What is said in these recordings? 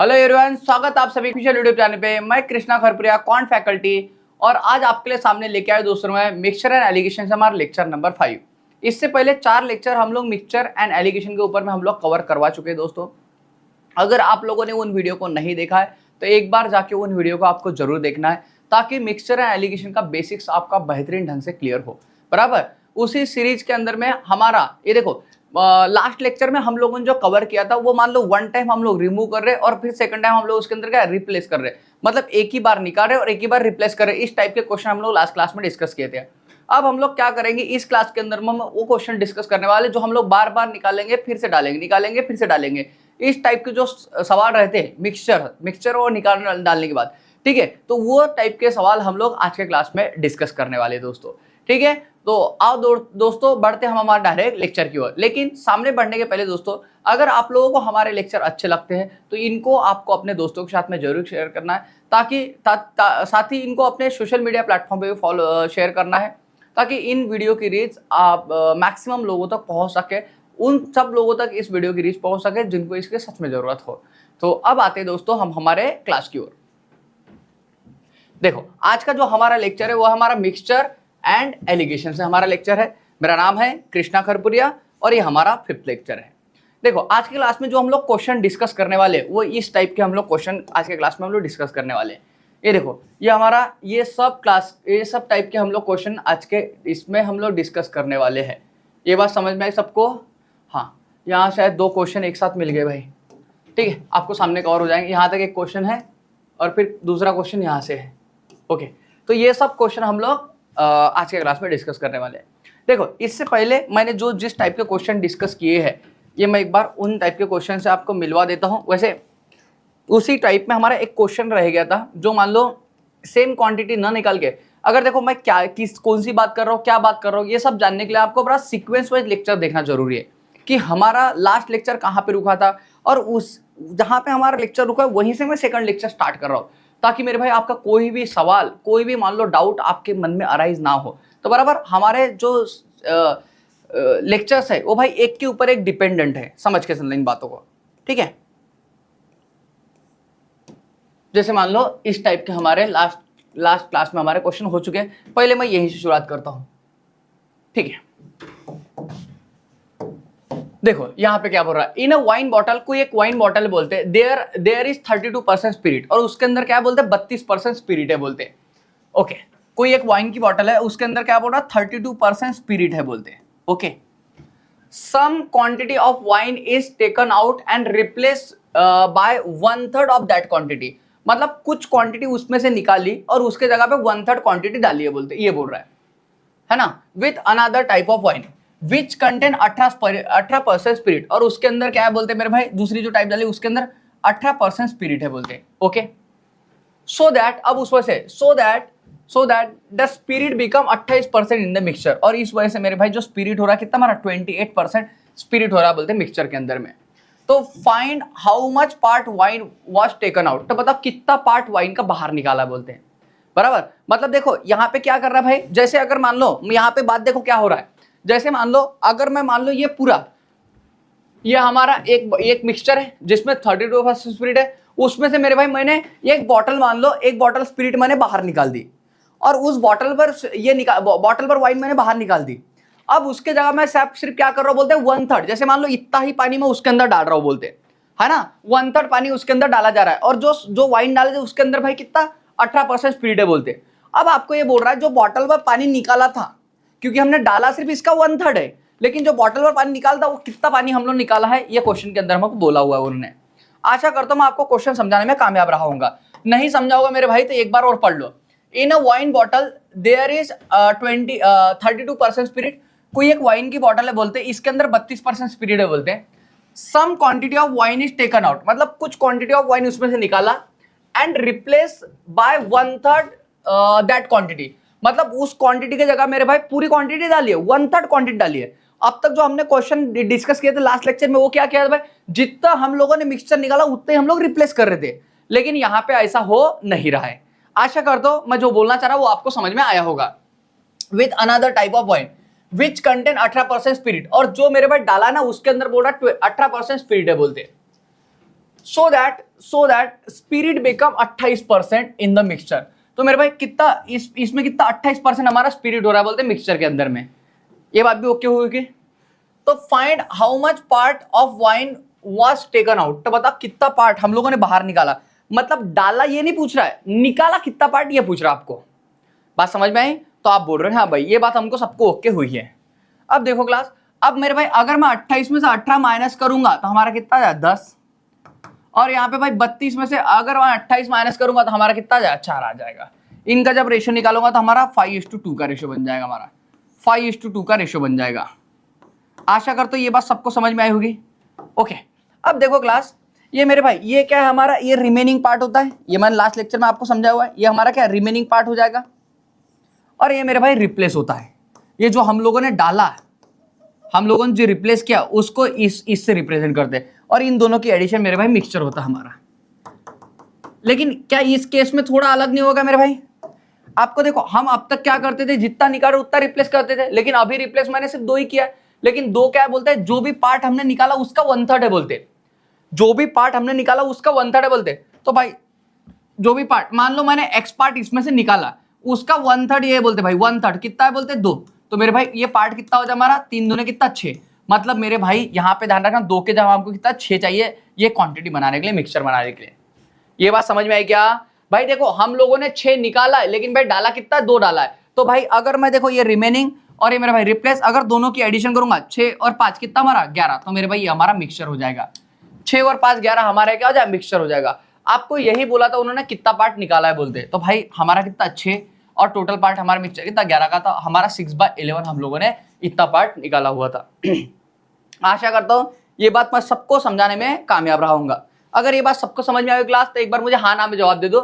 Hello everyone, स्वागत आप सभी ऑफिशियल यूट्यूब चैनल पे। मैं कृष्णा खरपुरिया, क्वांट फैकल्टी, और आज आपके लिए सामने लेके आए दोस्तों मैं मिक्सचर एंड एलिगेशन से हमारा लेक्चर नंबर 5। इससे पहले 4 लेक्चर हम लोग मिक्सचर एंड एलिगेशन के ऊपर में हम लोग कवर करवा चुके हैं दोस्तों। अगर आप लोगों ने उन वीडियो को नहीं देखा है तो एक बार जाके उन वीडियो को आपको जरूर देखना है, ताकि मिक्सचर एंड एलिगेशन का बेसिक्स आपका बेहतरीन ढंग से क्लियर हो। बराबर उसी सीरीज के अंदर में हमारा ये देखो, लास्ट लेक्चर में हम लोगों ने जो कवर किया था वो मान लो वन टाइम हम लोग रिमूव कर रहे हैं और फिर सेकंड टाइम हम लोग उसके अंदर क्या रिप्लेस कर रहे हैं, मतलब एक ही बार निकाल रहे हैं और एक ही बार रिप्लेस कर रहे हैं। इस टाइप के क्वेश्चन हम लोग लास्ट क्लास में डिस्कस किए थे। अब हम लोग क्या करेंगे, इस क्लास के अंदर हम वो क्वेश्चन डिस्कस करने वाले जो हम लोग बार बार निकालेंगे, फिर से डालेंगे, निकालेंगे फिर से डालेंगे। इस टाइप के जो सवाल रहते हैं मिक्सचर और निकालने डालने के बाद, ठीक है, तो वो टाइप के सवाल हम लोग आज के क्लास में डिस्कस करने वाले दोस्तों। ठीक है, तो आओ दोस्तों बढ़ते हम हमारे डायरेक्ट लेक्चर की ओर। लेकिन सामने बढ़ने के पहले दोस्तों, अगर आप लोगों को हमारे लेक्चर अच्छे लगते हैं तो इनको आपको अपने दोस्तों के साथ में जरूर शेयर करना है, ताकि साथ ही इनको अपने सोशल मीडिया प्लेटफॉर्म पे भी फॉलो शेयर करना है, ताकि इन वीडियो की रीच आप मैक्सिमम लोगों तक पहुंच सके, उन सब लोगों तक इस वीडियो की रीच पहुंच सके जिनको इसके सच में जरूरत हो। तो अब आते हैं दोस्तों हम हमारे क्लास की ओर। देखो, आज का जो हमारा लेक्चर है वो हमारा मिक्सचर एंड एलिगेशन से हमारा लेक्चर है। मेरा नाम है कृष्णा खरपुरिया और ये हमारा 5th लेक्चर है। देखो, आज की क्लास में जो हम लोग क्वेश्चन डिस्कस करने वाले वो इस टाइप के हम लोग क्वेश्चन आज के क्लास में हम लोग डिस्कस करने वाले हैं। ये देखो, ये हमारा ये सब टाइप के हम लोग क्वेश्चन आज के इसमें हम लोग डिस्कस करने वाले हैं। ये बात समझ में आई सबको? हाँ, यहाँ शायद 2 क्वेश्चन एक साथ मिल गए भाई। ठीक है, आपको सामने कवर हो जाएंगे। यहाँ तक एक क्वेश्चन है और फिर दूसरा क्वेश्चन यहाँ से है। ओके, तो ये सब क्वेश्चन हम लोग आज के क्लास में डिस्कस करने वाले हैं। देखो, इससे पहले मैंने जो जिस टाइप के क्वेश्चन डिस्कस किए हैं, ये मैं एक बार उन टाइप के क्वेश्चन से आपको मिलवा देता हूं। वैसे उसी टाइप में हमारा एक क्वेश्चन रह गया था, जो मान लो सेम क्वांटिटी ना निकाल के, अगर देखो मैं कौन सी बात कर रहा हूँ, क्या बात कर रहा हूँ, ये सब जानने के लिए आपको बड़ा सीक्वेंस वाइज लेक्चर देखना जरूरी है कि हमारा लास्ट लेक्चर कहाँ पे रुका था, और उस जहाँ पे हमारा लेक्चर रुका है वहीं से मैं सेकंड लेक्चर स्टार्ट कर रहा हूँ, ताकि मेरे भाई आपका कोई भी सवाल, कोई भी मान लो डाउट आपके मन में अराइज ना हो। तो बराबर हमारे जो लेक्चर्स है वो भाई एक के ऊपर एक डिपेंडेंट है, समझ के समझ इन बातों को। ठीक है, जैसे मान लो इस टाइप के हमारे लास्ट क्लास में हमारे क्वेश्चन हो चुके हैं। पहले मैं यहीं से शुरुआत करता हूं। ठीक है, देखो यहाँ पे क्या बोल रहा है, इन अ वाइन बॉटल, कोई एक वाइन बॉटल बोलते हैं, देयर इज 32% स्पिरिट, और उसके अंदर क्या बोलते हैं 32% स्पिरिट है बोलते हैं। ओके, कोई एक वाइन की बॉटल है, उसके अंदर क्या बोल रहा है 32% स्पिरिट है बोलते हैं। Okay, some quantity of wine is taken out and replace by 1/3 of that quantity, मतलब कुछ क्वांटिटी उसमें से निकाली और उसके जगह पे 1/3 क्वांटिटी डाली है बोलते, ये बोल रहा है ना। With another type of wine which contain 18% spirit, और उसके अंदर क्या है बोलते हैं मेरे भाई, दूसरी जो टाइप डाली उसके अंदर 18% स्पिरिट है बोलते हैं। ओके, सो दैट, अब उस वजह से so that the spirit become 28% in the mixture, और इस वजह से मेरे भाई जो स्पिरिट हो रहा है कितना हमारा 28% स्पिरिट हो रहा है बोलते हैं मिक्सचर के अंदर में। तो find how much part wine was taken out, तो मतलब कितना पार्ट वाइन का बाहर निकाला बोलते हैं। बराबर, मतलब देखो यहाँ पे क्या कर रहा है भाई, जैसे अगर मान लो यहाँ पे बात देखो क्या हो रहा है, जैसे मान लो अगर मैं मान लो ये पूरा ये हमारा एक मिक्सचर है जिसमें 32% स्पिरिट है, उसमें से मेरे भाई मैंने एक बॉटल, मान लो एक बॉटल स्पिरिट मैंने बाहर निकाल दी, और उस बॉटल पर बॉटल पर वाइन मैंने बाहर निकाल दी। अब उसके जगह मैं सिर्फ क्या कर रहा हूँ बोलते हैं 1/3, जैसे मान लो इतना ही पानी मैं उसके अंदर डाल रहा हूँ बोलते हैं, है ना, 1/3 पानी उसके अंदर डाला जा रहा है, और जो वाइन डाले थे उसके अंदर भाई कितना 18% स्पिरिट है बोलते हैं। अब आपको ये बोल रहा है जो बॉटल पर पानी निकाला था, क्योंकि हमने डाला सिर्फ इसका 1/3 है, लेकिन जो बॉटल पर पानी निकालता वो कितना पानी हम लोग निकाला है, ये क्वेश्चन के अंदर हमको बोला हुआ है उन्होंने। आशा करता हूं मैं आपको क्वेश्चन समझाने में कामयाब रहा हूंगा। नहीं समझा होगा मेरे भाई तो एक बार और पढ़ लो। In a wine bottle there is 32% spirit, कोई एक वाइन की बॉटल है बोलते हैं, इसके अंदर 32% स्पिरिट है बोलते हैं। Some quantity of wine is taken out, मतलब कुछ क्वांटिटी ऑफ वाइन उसमें से निकाला, and replace by 1/3 that quantity, मतलब उस क्वांटिटी की जगह मेरे भाई पूरी क्वांटिटी डाली है, 1/3 क्वांटिटी डाली है। अब तक जो हमने क्वेश्चन डिस्कस किए थे लास्ट लेक्चर में वो क्या किया था भाई, जितना हम लोगों ने मिक्सचर निकाला उतने हम लोग रिप्लेस कर रहे थे, लेकिन यहाँ पे ऐसा हो नहीं रहा है। आशा करता हूं मैं जो बोलना चाह रहा हूं वो आपको समझ में आया होगा। With another type of wine which contain 18% spirit, और जो मेरे भाई डाला ना उसके अंदर बोल रहा 18% स्पिरिट है बोलते। So that spirit become 28% in the mixture. तो मेरे भाई कितना इसमें कितना 28% हमारा स्पिरिट हो रहा है बोलते हैं मिक्सचर के अंदर में। ये बात भी ओके होगी। तो find how much part of wine was taken out. तो बता कितना पार्ट हम लोगों ने बाहर निकाला, मतलब डाला ये नहीं पूछ रहा है, निकाला कितना पार्ट ये पूछ रहा है आपको। बात समझ में आई? तो आप बोल रहे हैं हाँ भाई ये बात हमको सबको ओके हुई है। अब देखो क्लास, अब मेरे भाई अगर मैं 28 में से 18 माइनस करूंगा तो हमारा कितना जाए 10, और यहाँ पे भाई 32 में से अगर मैं 28 माइनस करूंगा तो हमारा कितना जाए 4 आ जाएगा। इनका जब रेशियो निकालूंगा तो हमारा 5:2 का रेशियो बन जाएगा, हमारा 5:2 का रेशियो बन जाएगा। आशा करता हूं ये बात सबको समझ में आई होगी। ओके, अब देखो क्लास, ये मेरे भाई ये क्या है हमारा, ये रिमेनिंग पार्ट होता है, ये मैंने लास्ट लेक्चर में आपको समझाया हुआ है, ये हमारा क्या रिमेनिंग पार्ट हो जाएगा। और ये मेरे भाई रिप्लेस होता है, ये जो हम लोगों ने डाला, हम लोगों ने जो रिप्लेस किया उसको इससे रिप्रेजेंट करते हैं, और इन दोनों की एडिशन मेरे भाई मिक्सचर होता है हमारा। लेकिन क्या इस केस में थोड़ा अलग नहीं होगा मेरे भाई? आपको देखो, हम अब तक क्या करते थे, जितना निकालो उतना रिप्लेस करते थे, लेकिन अभी रिप्लेस मैंने सिर्फ 2 ही किया। लेकिन 2 क्या बोलते हैं, जो भी पार्ट हमने निकाला उसका 1/3 है बोलते, जो भी पार्ट हमने निकाला उसका 1/3 है बोलते। तो भाई जो भी पार्ट, मान लो मैंने x पार्ट इसमें से निकाला, उसका 1/3 ये बोलते भाई, 1/3 कितना है बोलते 2। तो मेरे भाई ये पार्ट कितना हो जाए हमारा, 3 दूने कितना 6। मतलब मेरे भाई यहाँ पे ध्यान रखना 2 के जगह हमको कितना 6 चाहिए, ये क्वांटिटी बनाने के लिए, मिक्सचर बनाने के लिए। ये बात समझ में आई क्या भाई? देखो हम लोगों ने 6 निकाला है, लेकिन भाई डाला कितना, 2 डाला है। तो भाई अगर मैं देखो ये रिमेनिंग और ये मेरा भाई रिप्लेस, अगर दोनों की एडिशन करूंगा 6 और 5 कितना हमारा 11, तो मेरे भाई ये हमारा मिक्सचर हो जाएगा। 6 और 5 11 हमारा क्या हो जाए, मिक्सचर हो जाएगा। आपको यही बोला था उन्होंने कितना पार्ट निकाला है बोलते, तो भाई हमारा कितना 6 और टोटल पार्ट हमारा मिक्सचर कितना 11 का था, हमारा 6/11 हम लोगों ने इतना पार्ट निकाला हुआ था। आशा करता हूँ ये बात मैं सबको समझाने में कामयाब रहा हूँगा। अगर ये बात सबको समझ में आई क्लास, तो एक बार मुझे हाँ ना में जवाब दे दो।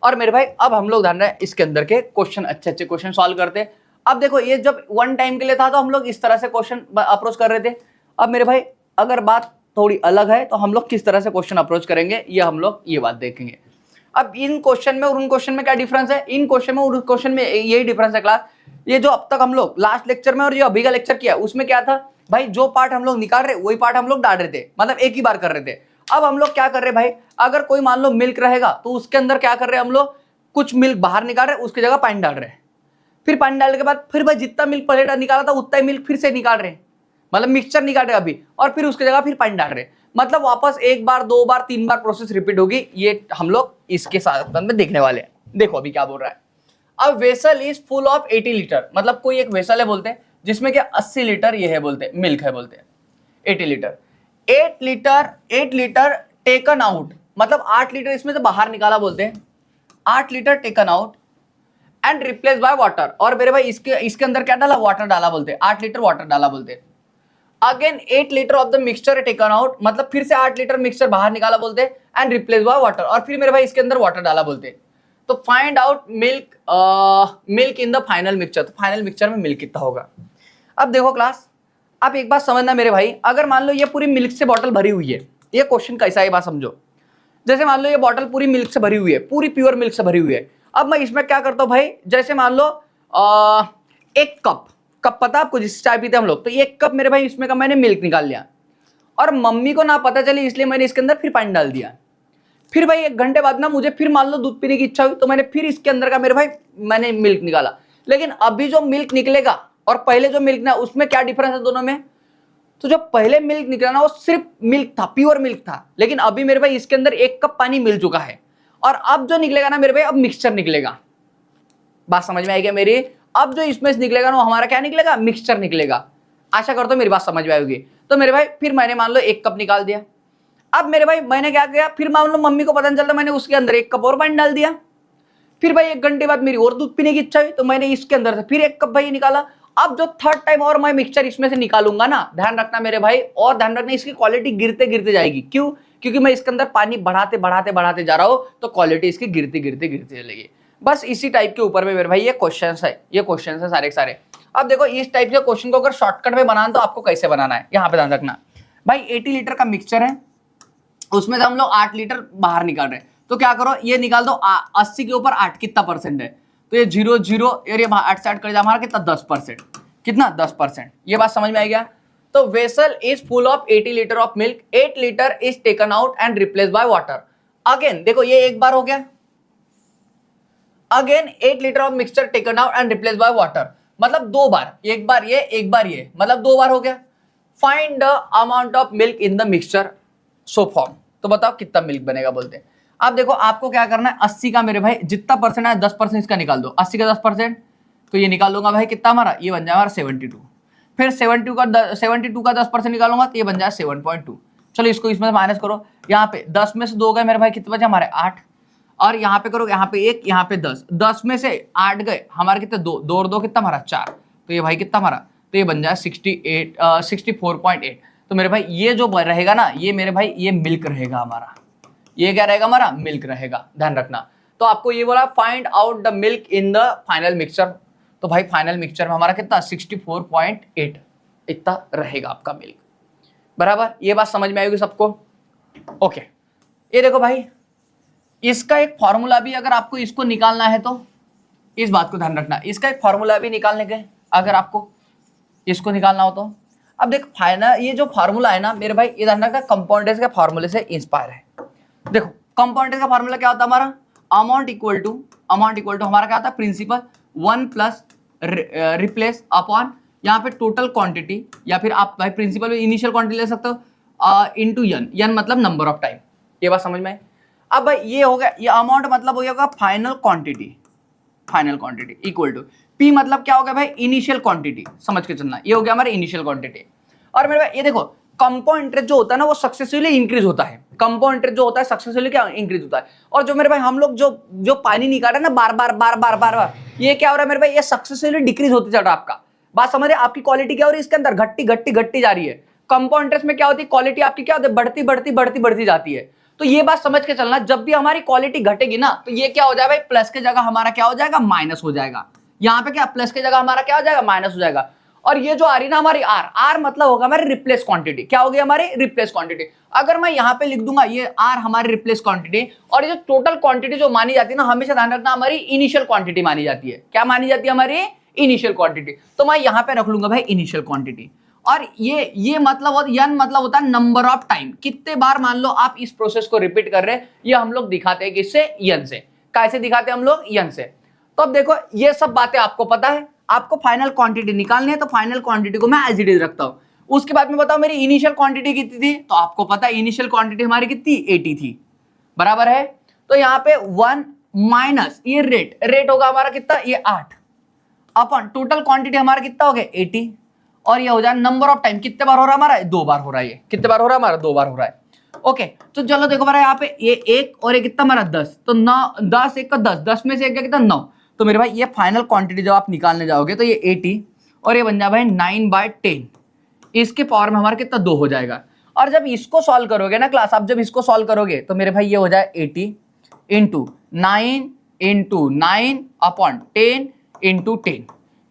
और मेरे भाई अब हम लोग ध्यान रहे इसके अंदर के क्वेश्चन, अच्छे अच्छे क्वेश्चन सॉल्व करते। अब देखो ये जब 1 टाइम के लिए था तो हम लोग इस तरह से क्वेश्चन अप्रोच कर रहे थे। अब मेरे भाई अगर बात थोड़ी अलग है तो हम लोग किस तरह से क्वेश्चन अप्रोच करेंगे, ये हम लोग ये बात देखेंगे। अब इन क्वेश्चन में और उन क्वेश्चन में क्या डिफरेंस है, इन क्वेश्चन में और उस क्वेश्चन में यही डिफरेंस है क्लास। ये जो अब तक हम लोग लास्ट लेक्चर में और जो अभी का लेक्चर किया उसमें क्या था भाई, जो पार्ट हम लोग निकाल रहे वही पार्ट हम लोग डाल रहे थे, मतलब एक ही बार कर रहे थे। अब हम लोग क्या कर रहे हैं भाई, अगर कोई मान लो मिल्क रहेगा तो उसके अंदर क्या कर रहे हैं हम लोग, कुछ मिल्क बाहर निकाल रहे हैं, उसकी जगह पानी डाल रहे हैं। फिर पानी डालने के बाद फिर भाई जितना मिल्क पहले निकाला था उतना ही मिल्क फिर से निकाल रहे हैं, मतलब मिक्सचर निकाल रहे हैं अभी, और फिर उसकी जगह फिर पानी डाल रहे हैं। मतलब वापस 1 बार 2 बार 3 बार प्रोसेस रिपीट होगी। ये हम लोग इसके साथ में देखने वाले हैं। देखो अभी क्या बोल रहा है, a vessel is full of 80 litre, मतलब कोई एक वेसल है बोलते हैं जिसमें क्या 80 लीटर ये है बोलते, मिल्क है बोलते हैं 80 लीटर। 8 लीटर टेकन आउट, मतलब 8 लीटर इसमें से बाहर निकाला बोलते हैं, 8 litre taken out and replace by water. और मेरे भाई इसके अंदर क्या डाला, वाटर डाला बोलते हैं, 8 लीटर वाटर डाला बोलते हैं। Again 8 litre of the mixture taken out, मतलब फिर से 8 लीटर मिक्सचर बाहर निकाला बोलते हैं एंड रिप्लेस बाय वाटर, और फिर मेरे भाई इसके अंदर वाटर डाला बोलते हैं। तो find out milk in the final mixture, तो फाइनल मिक्सचर में मिल्क कितना होगा। अब देखो क्लास, आप एक बात समझना मेरे भाई, अगर मान लो ये पूरी मिल्क से बॉटल भरी हुई है, ये क्वेश्चन कैसा है ये बात समझो। जैसे मान लो ये बॉटल पूरी मिल्क से भरी हुई है, पूरी प्योर मिल्क से भरी हुई है। अब मैं इसमें क्या करता हूँ भाई, जैसे मान लो 1 कप पता आपको जिस चाय पीते हम लोग, तो 1 कप मेरे भाई इसमें का मैंने मिल्क निकाल लिया, और मम्मी को ना पता चले इसलिए मैंने इसके अंदर फिर पानी डाल दिया। फिर भाई 1 घंटे बाद ना मुझे फिर मान लो दूध पीने की इच्छा हुई, तो मैंने फिर इसके अंदर का मेरे भाई मैंने मिल्क निकाला। लेकिन अभी जो मिल्क निकलेगा और पहले जो मिल्क ना, उसमें क्या डिफरेंस है दोनों में। तो जो पहले मिल्क निकला ना वो सिर्फ मिल्क था, प्योर मिल्क था, लेकिन अभी मेरे भाई इसके अंदर 1 कप पानी मिल चुका है। और अब जो निकलेगा ना मेरे भाई, अब मिक्सचर निकलेगा। बात समझ में आई क्या मेरी? अब जो इसमें से निकलेगा ना वो हमारा क्या निकलेगा, मिक्सचर निकलेगा। आशा करता हूं मेरी बात समझ में आएगी। तो मेरे भाई फिर मैंने मान लो 1 कप निकाल दिया। अब मेरे भाई मैंने क्या किया, फिर मान लो मम्मी को पता नहीं चलता, मैंने उसके अंदर 1 कप और पानी डाल दिया। फिर भाई 1 घंटे बाद मेरी और दूध पीने की इच्छा हुई, तो मैंने इसके अंदर से फिर 1 कप भाई निकाला। अब जो 3rd टाइम और मैं मिक्सचर इसमें से निकालूंगा ना, ध्यान रखना मेरे भाई, और ध्यान रखना इसकी क्वालिटी गिरते गिरते जाएगी। क्यों? क्योंकि मैं इसके अंदर पानी बढ़ाते बढ़ाते जा रहा हूं, तो क्वालिटी इसकी गिरते गिरते चलेगी। बस इसी टाइप के ऊपर में मेरे भाई ये क्वेश्चंस है, ये क्वेश्चंस है सारे के सारे। अब देखो इस टाइप के क्वेश्चन को अगर शॉर्टकट में बनाना तो आपको कैसे बनाना है, यहाँ पे ध्यान रखना भाई। 80 लीटर का मिक्सचर है, उसमें से हम लोग 8 लीटर बाहर निकाल रहे हैं, तो क्या करो ये निकाल दो 80 के ऊपर 8 कितना परसेंट है, तो ये 0 और ये 8 से 8 कर दिया हमारा कितना 10%, कितना 10%। ये बात समझ में आई क्या? तो vessel is full of 80 litre of milk, 8 litre is taken out and replace by water. Again देखो ये एक बार हो गया, again 8 litre of mixture taken out and replace by water, मतलब दो बार, एक बार ये एक बार ये, मतलब दो बार हो गया। Find the amount of milk in the mixture so form, तो बताओ कितना मिल्क बनेगा बोलते हैं। अब देखो आपको क्या करना है, 80 का मेरे भाई जितना परसेंट है 10% इसका निकाल दो, 80 का 10%, तो ये निकाल दूंगा भाई कितना हमारा, ये बन जाएगा हमारा 72। फिर 72 का 10% निकालूंगा तो ये बन जाएगा 7.2। चलो इसको इसमें माइनस करो, यहाँ पे 10 में से 2 गए मेरे भाई, कितने बचे हमारे 8, और यहाँ पे करो, यहाँ पे 1, यहाँ पे 10, 10 में से 8 गए हमारे कितने 2, 2 और 2 कितना हमारा 4, तो ये भाई कितना हमारा, तो ये बन जाए 64.8। तो मेरे भाई ये जो रहेगा ना, ये मेरे भाई ये मिल्क रहेगा हमारा, ये क्या रहेगा हमारा, मिल्क रहेगा, ध्यान रखना। तो आपको ये बोला find out the milk in the final mixture, तो भाई फाइनल मिक्सचर में हमारा कितना 64.8 इतना रहेगा आपका मिल्क, बराबर। ये बात समझ में आएगी सबको, ओके। ये देखो भाई इसका एक फॉर्मूला भी, अगर आपको इसको निकालना है तो इस बात को ध्यान रखना, इसका एक फॉर्मूला भी निकालने के, अगर आपको इसको निकालना हो तो। अब देख फाइनल ये जो फॉर्मूला है ना मेरे भाई, ये ध्यान रखना कंपाउंडेंस के फॉर्मूले से इंस्पायर है। देखो कंपाउंडेंस का फॉर्मूला क्या होता है हमारा, अमाउंट इक्वल टू हमारा क्या होता है, प्रिंसिपल 1 प्लस रिप्लेस अपॉन यहाँ पे टोटल क्वांटिटी, या फिर आप भाई प्रिंसिपल में इनिशियल क्वांटिटी ले सकते हो, इनटू एन मतलब नंबर ऑफ टाइम। ये बात समझ में आई। अब भाई ये हो गया, ये अमाउंट मतलब हो गया final quantity equal to P मतलब क्या हो गया भाई, इनिशियल क्वांटिटी, समझ के चलना, ये हो गया हमारे इनिशियल क्वांटिटी। और मेरे भाई ये देखो कंपाउंड इंटरेस्ट जो होता है ना वो सक्सेसिवली इंक्रीज होता है, कंपाउंड इंटरेस्ट जो होता है सक्सेसिवली क्या इंक्रीज होता है। और जो मेरे भाई हम लोग जो पानी निकाल रहे हैं ना बार, ये क्या हो रहा है मेरे भाई, ये सक्सेसिवली डिक्रीज होते चल रहा है। आपका बात समझ रहे, आपकी क्वालिटी क्या हो रही है इसके अंदर, घट्टी जा रही है। कंपाउंड इंटरेस्ट में क्या होती है, क्वालिटी आपकी क्या होती है, बढ़ती जाती है। तो ये बात समझ के चलना, जब भी हमारी क्वालिटी घटेगी ना तो ये क्या हो जाएगा भाई, प्लस के जगह हमारा क्या हो जाएगा, माइनस हो जाएगा। यहाँ पे क्या प्लस के जगह हमारा क्या हो जाएगा, माइनस हो जाएगा। और ये जो आ रही ना हमारी आर मतलब होगा हमारी रिप्लेस क्वांटिटी, क्या होगी हमारी रिप्लेस क्वांटिटी। अगर मैं यहाँ पे लिख दूंगा ये आर हमारी रिप्लेस क्वांटिटी, और ये जो टोटल क्वांटिटी जो मानी जाती है ना, हमेशा ध्यान रखना हमारी इनिशियल क्वांटिटी मानी जाती है। क्या मानी जाती है हमारी इनिशियल क्वांटिटी, तो मैं यहाँ पे रख लूंगा भाई इनिशियल क्वांटिटी। और ये मतलब यन मतलब होता है नंबर ऑफ टाइम, कितने बार मान लो आप इस प्रोसेस को रिपीट कर रहे हैं, ये हम लोग दिखाते हैं किससे, यन से। कैसे दिखाते हैं हम लोग, यन से। तो अब देखो ये सब बातें आपको पता है, आपको फाइनल क्वांटिटी निकालनी है, तो फाइनल क्वांटिटी को मैं एज इट इज रखता हूं। उसके बाद में बताओ मेरी इनिशियल क्वांटिटी कितनी थी, तो आपको पता है इनिशियल क्वांटिटी हमारी कितनी 80 थी, बराबर है। तो यहाँ पे 1 माइनस ये रेट होगा हमारा कितना, ये 8 अपन टोटल क्वांटिटी हमारा कितना हो गया 80, और ये हो जाए नंबर ऑफ टाइम, कितने बार हो रहा है हमारा, 2 बार हो रहा है। ये कितने बार हो रहा है हमारा, 2 बार हो रहा है। ओके तो चलो देखो हमारा यहाँ पे ये 1 और ये कितना हमारा 10, तो 9 10 1 का 10 में से 1 कितना 9। तो मेरे भाई ये फाइनल क्वांटिटी जब आप निकालने जाओगे तो ये 80 और ये बन जाए भाई 9/10, इसके पावर में हमारा कितना 2 हो जाएगा। और जब इसको सॉल्व करोगे ना क्लास, आप जब इसको सॉल्व करोगे तो मेरे भाई ये हो जाए 80 इंटू 9 अपॉन 10 इंटू 10,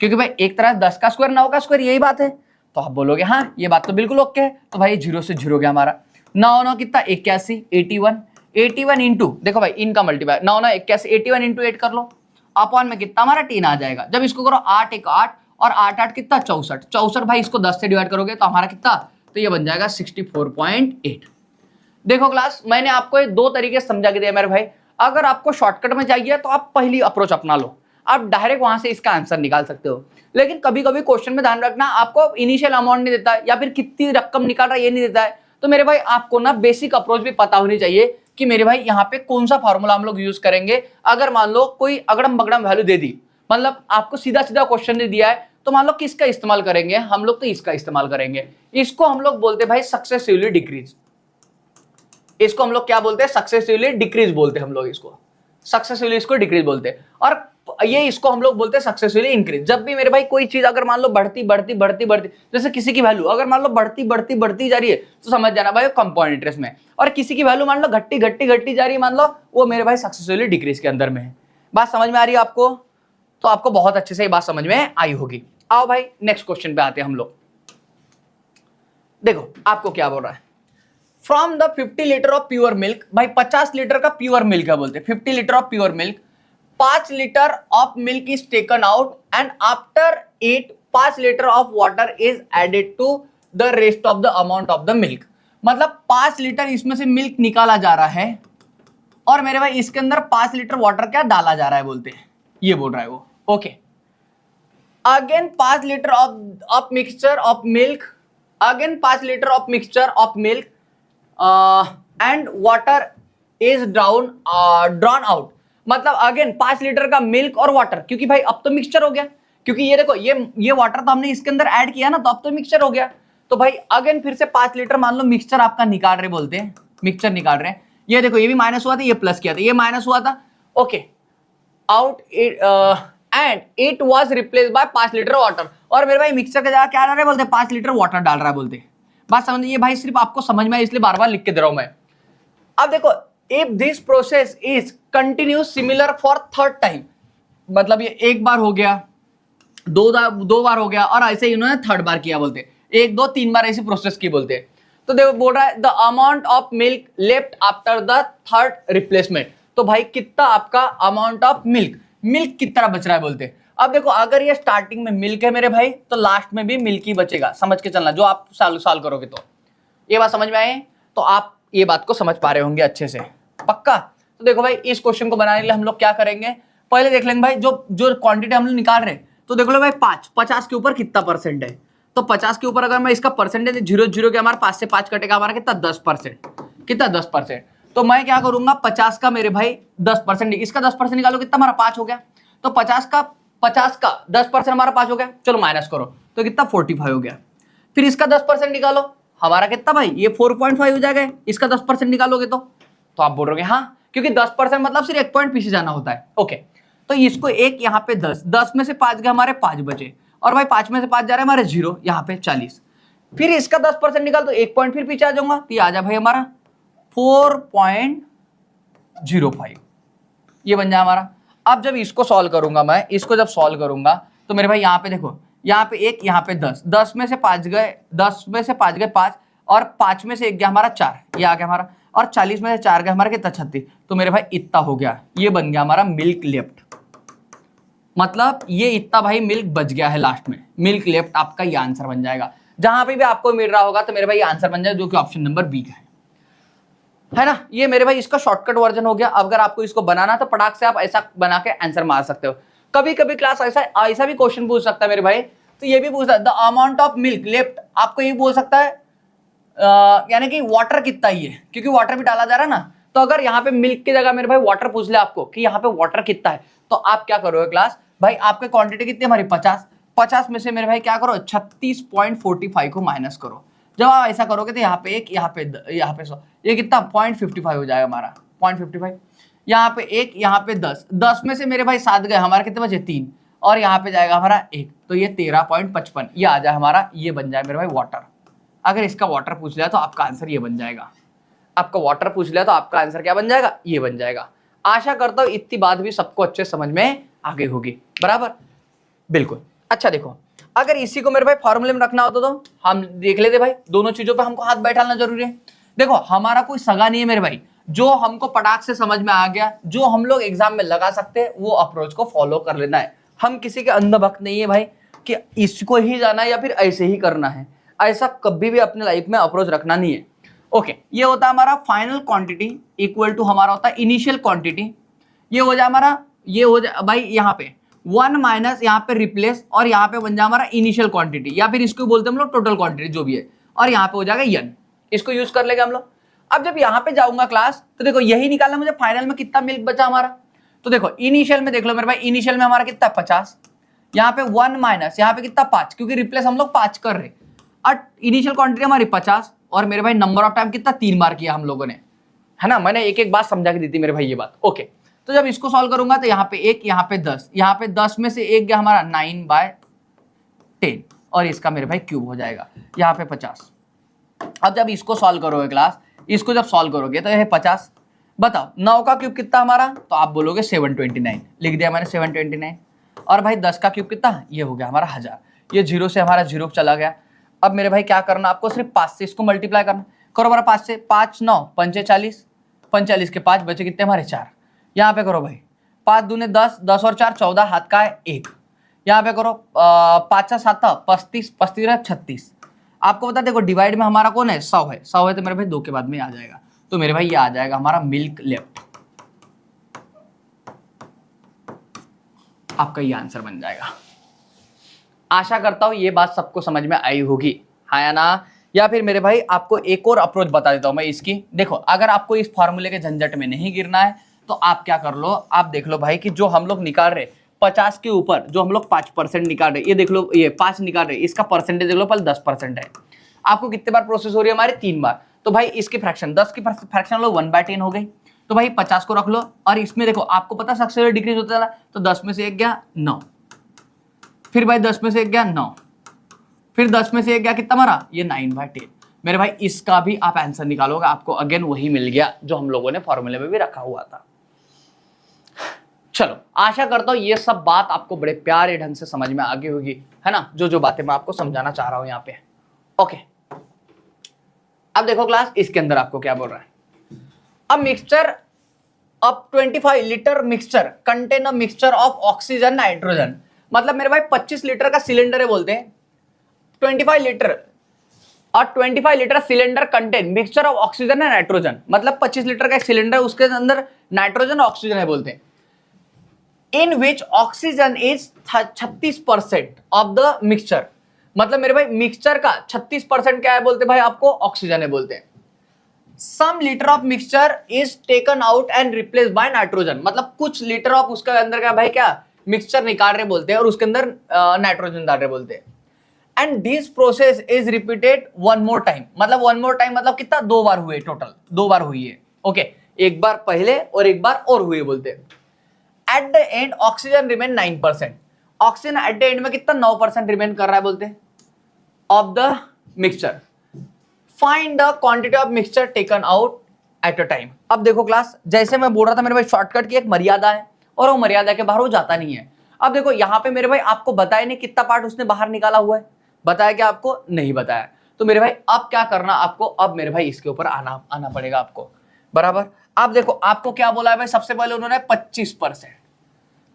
क्योंकि भाई एक तरह 10 का स्क्वायर 9 का स्क्वायर यही बात है। तो आप बोलोगे हाँ ये बात तो बिल्कुल ओके है। तो भाई 0 से 0 गया हमारा, 9 कितना 81 81 इंटू देखो भाई इनका मल्टीप्लाई 9 81 81 इंटू 8 कर लो, अपॉन में कितना हमारा 10 आ जाएगा। जब इसको करो 8 1 8 और 8 8 कितना 64 भाई इसको 10 से डिवाइड करोगे तो हमारा कितना, तो ये बन जाएगा 64.8। देखो क्लास मैंने आपको ये 2 तरीके से समझा के दिया मेरे भाई। अगर आपको शॉर्टकट में चाहिए तो आप पहली अप्रोच अपना लो, आप डायरेक्ट वहां से इसका आंसर निकाल सकते हो। लेकिन कभी कभी क्वेश्चन में ध्यान रखना आपको इनिशियल अमाउंट नहीं देता है या फिर कितनी रकम निकाल रहा है ये नहीं देता है, तो मेरे भाई आपको ना बेसिक अप्रोच भी पता होनी चाहिए कि मेरे भाई यहाँ पे कौन सा फॉर्मूला हम लोग यूज करेंगे। अगर मान लो कोई अगड़म बगड़म वैल्यू दे दी, मतलब आपको सीधा सीधा क्वेश्चन नहीं दिया है, तो मान लो किसका इस्तेमाल करेंगे हम लोग, तो इसका इस्तेमाल करेंगे। इसको हम लोग बोलते हैं भाई सक्सेसिवली डिक्रीज, इसको हम लोग क्या बोलते हैं, सक्सेसिवली डिक्रीज बोलते हैं हम लोग इसको, सक्सेसिवली इसको डिक्रीज बोलते हैं। और ये इसको हम लोग बोलते हैं सक्सेसिवली इंक्रीज। जब भी मेरे भाई कोई चीज अगर मान लो बढ़ती बढ़ती बढ़ती बढ़ती, जैसे किसी की वैल्यू अगर मान लो बढ़ती बढ़ती बढ़ती जा रही है तो समझ जाना भाई कंपाउंड इंटरेस्ट में, और किसी की वैल्यू मान लो घट्टी घट्टी घट्टी जा रही है मान लो, वो मेरे भाई सक्सेसिवली डिक्रीज के अंदर में है। बात समझ में आ रही है आपको, तो आपको बहुत अच्छे से ये बात समझ में आई होगी। आओ भाई नेक्स्ट क्वेश्चन पे आते हैं हम लोग। देखो आपको क्या बोल रहा है, from the 50 litre of pure milk, भाई 50 लीटर का प्योर मिल्क है बोलते हैं, 50 litre of pure milk, 5 litre of milk is taken out and after it 5 litre of water is added to the rest of the amount of the milk. मतलब 5 litre इसमें से milk निकाला जा रहा है और मेरे भाई इसके अंदर 5 लीटर वाटर क्या डाला जा रहा है बोलते हैं, ये बोल रहा है वो। Okay, again 5 litre of mixture of milk, again 5 litre of mixture of milk and water is drawn out. मतलब अगेन 5 लीटर का मिल्क और वाटर, क्योंकि भाई अब तो मिक्सचर हो गया, क्योंकि ये देखो ये वाटर तो हमने इसके अंदर ऐड किया ना, तो अब तो मिक्सचर हो गया। तो भाई अगेन फिर से 5 लीटर मान लो मिक्सचर आपका निकाल रहे, बोलते हैं मिक्सचर निकाल रहे हैं। ये देखो ये भी माइनस हुआ था, ये प्लस किया था, ये माइनस हुआ था। Okay, out and it was replaced by 5 litre water. और मेरे भाई मिक्सचर के जगह क्या डाल रहे बोलते 5 लीटर वाटर डाल रहा है बोलते। बात समझ, ये भाई सिर्फ आपको समझ में, इसलिए बार बार लिख के दे रहा हूं मैं। अब देखो, if this process is continuous similar for third time, मतलब ये एक बार हो गया, दो बार हो गया, और ऐसे ही इन्होंने थर्ड बार किया बोलते, 1 2 3 बार ऐसी प्रोसेस की बोलते हैं। तो देखो बोल रहा है the amount of milk left after the third replacement. तो भाई कितना आपका अमाउंट ऑफ मिल्क कितना बच रहा है बोलते। अब देखो अगर ये स्टार्टिंग में मिल्क है मेरे भाई, तो लास्ट में भी मिल्क ही बचेगा, समझ के चलना। जो आप साल करोगे तो ये बात समझ में आए, तो आप ये बात को समझ पा रहे होंगे अच्छे से, पक्का। तो देखो भाई इस क्वेश्चन को बनाने के लिए हम लोग क्या करेंगे, पहले देख लेंगे भाई जो क्वांटिटी हम लोग निकाल रहे हैं। तो देख लो भाई 50 के ऊपर कितना परसेंट है, तो 50 के ऊपर अगर मैं इसका परसेंटेज 0 के हमारे 5 से 5 कटेगा हमारा कितना 10%, कितना 10%। तो मैं क्या करूंगा 50 का मेरे भाई 10%, इसका 10% निकालो कितना हमारा 5 हो गया। तो 50 का 10% हमारा 5 हो गया, चलो माइनस करो तो कितना 45 हो गया। फिर इसका 10% निकालो, हमारा कितना भाई ये 4.5 हो जाएगा। इसका 10% निकालोगे तो आप बोल रहे हाँ, क्योंकि 10% मतलब सिर्फ 1 पॉइंट पीछे जाना होता है। ओके, तो इसको एक यहाँ पे 10 में से 5 गए हमारे 5 बचे, और भाई 5 में से 5 जा रहे हैं हमारे 0, यहाँ पे 40। फिर इसका 10% निकाल तो 1 पॉइंट फिर पीछे आ जाऊंगा, तो ये आ जा भाई हमारा 4.05, ये बन जाए हमारा। अब जब इसको सॉल्व करूंगा मैं, इसको जब सॉल्व करूंगा तो मेरे भाई यहाँ पे देखो, यहाँ पे 1, यहाँ पे 10 में से 5 गए, 10 में से 5 गए 5, और 5 में से 1 गया हमारा 4, ये आ गया हमारा, और 40 में से 4 गया हमारा कितना 36। तो मेरे भाई इतना हो गया, ये बन गया हमारा मिल्क लेफ्ट। मतलब ये इतना भाई मिल्क बच गया है लास्ट में, मिल्क लेफ्ट आपका ये आंसर बन जाएगा। जहां पे भी आपको मिल रहा होगा तो मेरे भाई आंसर बन जाए, जो कि ऑप्शन नंबर बी का है ना। ये मेरे भाई इसका शॉर्टकट वर्जन हो गया। अगर आपको इसको बनाना तो पटाख से आप ऐसा बना के आंसर मार सकते हो। कभी कभी क्लास ऐसा भी क्वेश्चन पूछ सकता है मेरे भाई, तो ये भी पूछता है the amount of milk left, आपको ये बोल सकता है यानी कि वाटर कितना ही है, क्योंकि वाटर भी डाला जा रहा है ना। तो अगर यहाँ पे मिल्क की जगह मेरे भाई वाटर पूछ ले आपको कि यहाँ पे वाटर कितना है, तो आप क्या करोगे क्लास, भाई आपके क्वांटिटी कितनी हमारी 50 में से मेरे भाई क्या करो 36.45 को माइनस करो। जब आप ऐसा करोगे तो यहाँ पे 1, यहाँ पे 100, ये कितना 0.55 हो जाएगा हमारा 0.55। यहाँ पे 1, यहाँ पे 10 में से मेरे भाई 7 गए, हमारे कितने बचे 3, और यहाँ पे जाएगा हमारा 1, तो ये 13.55 ये आ जाए हमारा, ये बन जाए मेरे भाई वाटर। अगर इसका वाटर पूछ लिया तो आपका आंसर ये बन जाएगा। आपका वाटर पूछ लिया तो आपका आंसर क्या बन जाएगा, ये बन जाएगा। आशा करता हूँ इतनी बात भी सबको अच्छे समझ में आ गई होगी, बराबर, बिल्कुल। अच्छा देखो, अगर इसी को मेरे भाई फॉर्मूले में रखना होता तो हम देख लेते भाई, दोनों चीजों पे हमको हाथ बैठाना जरूरी है। देखो हमारा कोई सगा नहीं है मेरे भाई, जो हमको पटाख से समझ में आ गया, जो हम लोग एग्जाम में लगा सकते हैं, वो अप्रोच को फॉलो कर लेना है। हम किसी के अंधभक्त नहीं है भाई कि इसको ही जाना है या फिर ऐसे ही करना है, ऐसा कभी भी अपने लाइफ में अप्रोच रखना नहीं है। ओके, ये होता है हमारा फाइनल क्वांटिटी इक्वल टू हमारा होता है इनिशियल क्वांटिटी। ये हो जाए हमारा, ये हो जाए भाई यहाँ पे 1 माइनस यहाँ पे रिप्लेस, और यहाँ पे बन जाए हमारा इनिशियल क्वांटिटी, या फिर इसको बोलते हैं हम लोग टोटल क्वांटिटी जो भी है, और यहाँ पे हो जाएगा n, इसको यूज कर लेंगे हम लोग। अब जब यहाँ पे जाऊंगा क्लास, तो देखो यही निकालना मुझे फाइनल में कितना मिल्क बचा हमारा। तो देखो इनिशियल में देख लो मेरे भाई, इनिशियल में हमारा कितना 50, यहाँ पे 1 माइनस यहाँ पे कितना 5, क्योंकि रिप्लेस हम लोग 5 कर रहे, और इनिशियल क्वांटिटी हमारी 50, और मेरे भाई नंबर ऑफ टाइम कितना 3 बार किया हम लोगों ने, है ना। मैंने एक बात समझा के दी थी मेरे भाई ये बात। ओके, तो जब इसको सॉल्व करूंगा तो यहाँ पे 1, यहाँ पे 10, यहाँ पे 10 में से 1 गया हमारा 9/10, और इसका मेरे भाई क्यूब हो जाएगा यहाँ पे 50। अब जब इसको सॉल्व करोगे क्लास, इसको जब सॉल्व करोगे तो ये 50, बताओ 9 का क्यूब कितना हमारा, तो आप बोलोगे 729, लिख दिया मैंने 729। और भाई 10 का क्यूब कितना, ये हो गया हमारा 1000, ये 0 से हमारा 0 चला गया। अब मेरे भाई क्या करना, आपको सिर्फ 5 से इसको मल्टीप्लाई करना, करो हमारा 5 से, 5 9 पंचे 40, 45 के 5 बचे कितने हमारे 4, यहाँ पे करो भाई 5 दूने 10, 10 और 4 14, हाथ का है 1, यहाँ पे करो 5 7 35, 35 36। आपको पता है देखो डिवाइड में हमारा कौन है 100 है, 100 है तो मेरे भाई 2 के बाद में आ जाएगा, तो मेरे भाई ये आ जाएगा हमारा मिल्क लेफ्ट, आपका ये आंसर बन जाएगा। आशा करता हूं ये बात सबको समझ में आई होगी, हाँ या ना। या फिर मेरे भाई आपको एक और अप्रोच बता देता हूं मैं इसकी। देखो अगर आपको इस फॉर्मूले के झंझट में नहीं गिरना है तो आप क्या कर लो, आप देख लो भाई कि जो हम लोग निकाल रहे 50 के ऊपर जो हम लोग 5% निकाल रहे, ये देख लो ये 5 निकाल रहे, इसका परसेंटेज देख लो पहले 10% है। आपको कितने बार प्रोसेस हो रही है हमारी 3 बार, तो भाई इसकी फ्रैक्शन 10 की फ्रैक्शन लो 1/10 हो गई, तो भाई 50 को रख लो और इसमें देखो आपको पता सक्सेस रेट डिक्रीज होता है, तो 10 में से 1 गया 9, फिर भाई 10 में से 1 गया 9, फिर 10 में से 1 गया कितना हमारा ये 9/10। मेरे भाई इसका भी आप आंसर निकालोगे, आपको अगेन वही मिल गया जो हम लोगों ने फॉर्मूले में भी रखा हुआ था। चलो आशा करता हूं ये सब बात आपको बड़े प्यारे ढंग से समझ में आ गई होगी, है ना, जो जो बातें मैं आपको समझाना चाह रहा हूं यहाँ पे। ओके अब देखो क्लास इसके अंदर आपको क्या बोल रहा है, अब मिक्सचर अब 25 litre mixture contain a mixture of oxygen nitrogen, मतलब मेरे भाई 25 लीटर का सिलेंडर है बोलते हैं, 25 लीटर और 25 litre cylinder contain mixture of oxygen and nitrogen, मतलब 25 लीटर का एक सिलेंडर उसके अंदर नाइट्रोजन और ऑक्सीजन है बोलते हैं, in which oxygen is 36% of the mixture, मतलब मेरे भाई मिक्सचर का 36% क्या है बोलते भाई आपको ऑक्सीजन है बोलते हैं। Some litre of mixture is taken out and replace by nitrogen, मतलब कुछ लीटर ऑफ उसके अंदर का भाई क्या मिक्सचर निकाल रहे बोलते हैं और उसके अंदर नाइट्रोजन डाल रहे बोलते हैं। And this process is repeated one more time, मतलब वन मोर टाइम मतलब कितना 2 बार हुए, टोटल 2 बार हुई है। ओके एक बार पहले और एक बार और हुए बोलते हैं। Eight the end oxygen remain 9%, oxygen eight the and में कितना 9% रिमेन कर रहा है बोलते हैं of the mixture. Find the quantity of mixture taken out at a time. अब देखो क्लास जैसे मैं बोल रहा था मेरे भाई शॉर्टकट की एक मर्यादा है और वो मर्यादा के बाहर वो जाता नहीं है। अब देखो यहाँ पे मेरे भाई आपको बताया नहीं कितना पार्ट उसने बाहर निकाला हुआ है, बताया क्या आपको नहीं बताया, तो मेरे भाई अब क्या करना आपको, अब मेरे भाई इसके ऊपर आना पड़ेगा आपको बराबर। अब देखो आपको क्या बोला है भाई, सबसे पहले उन्होंने 25%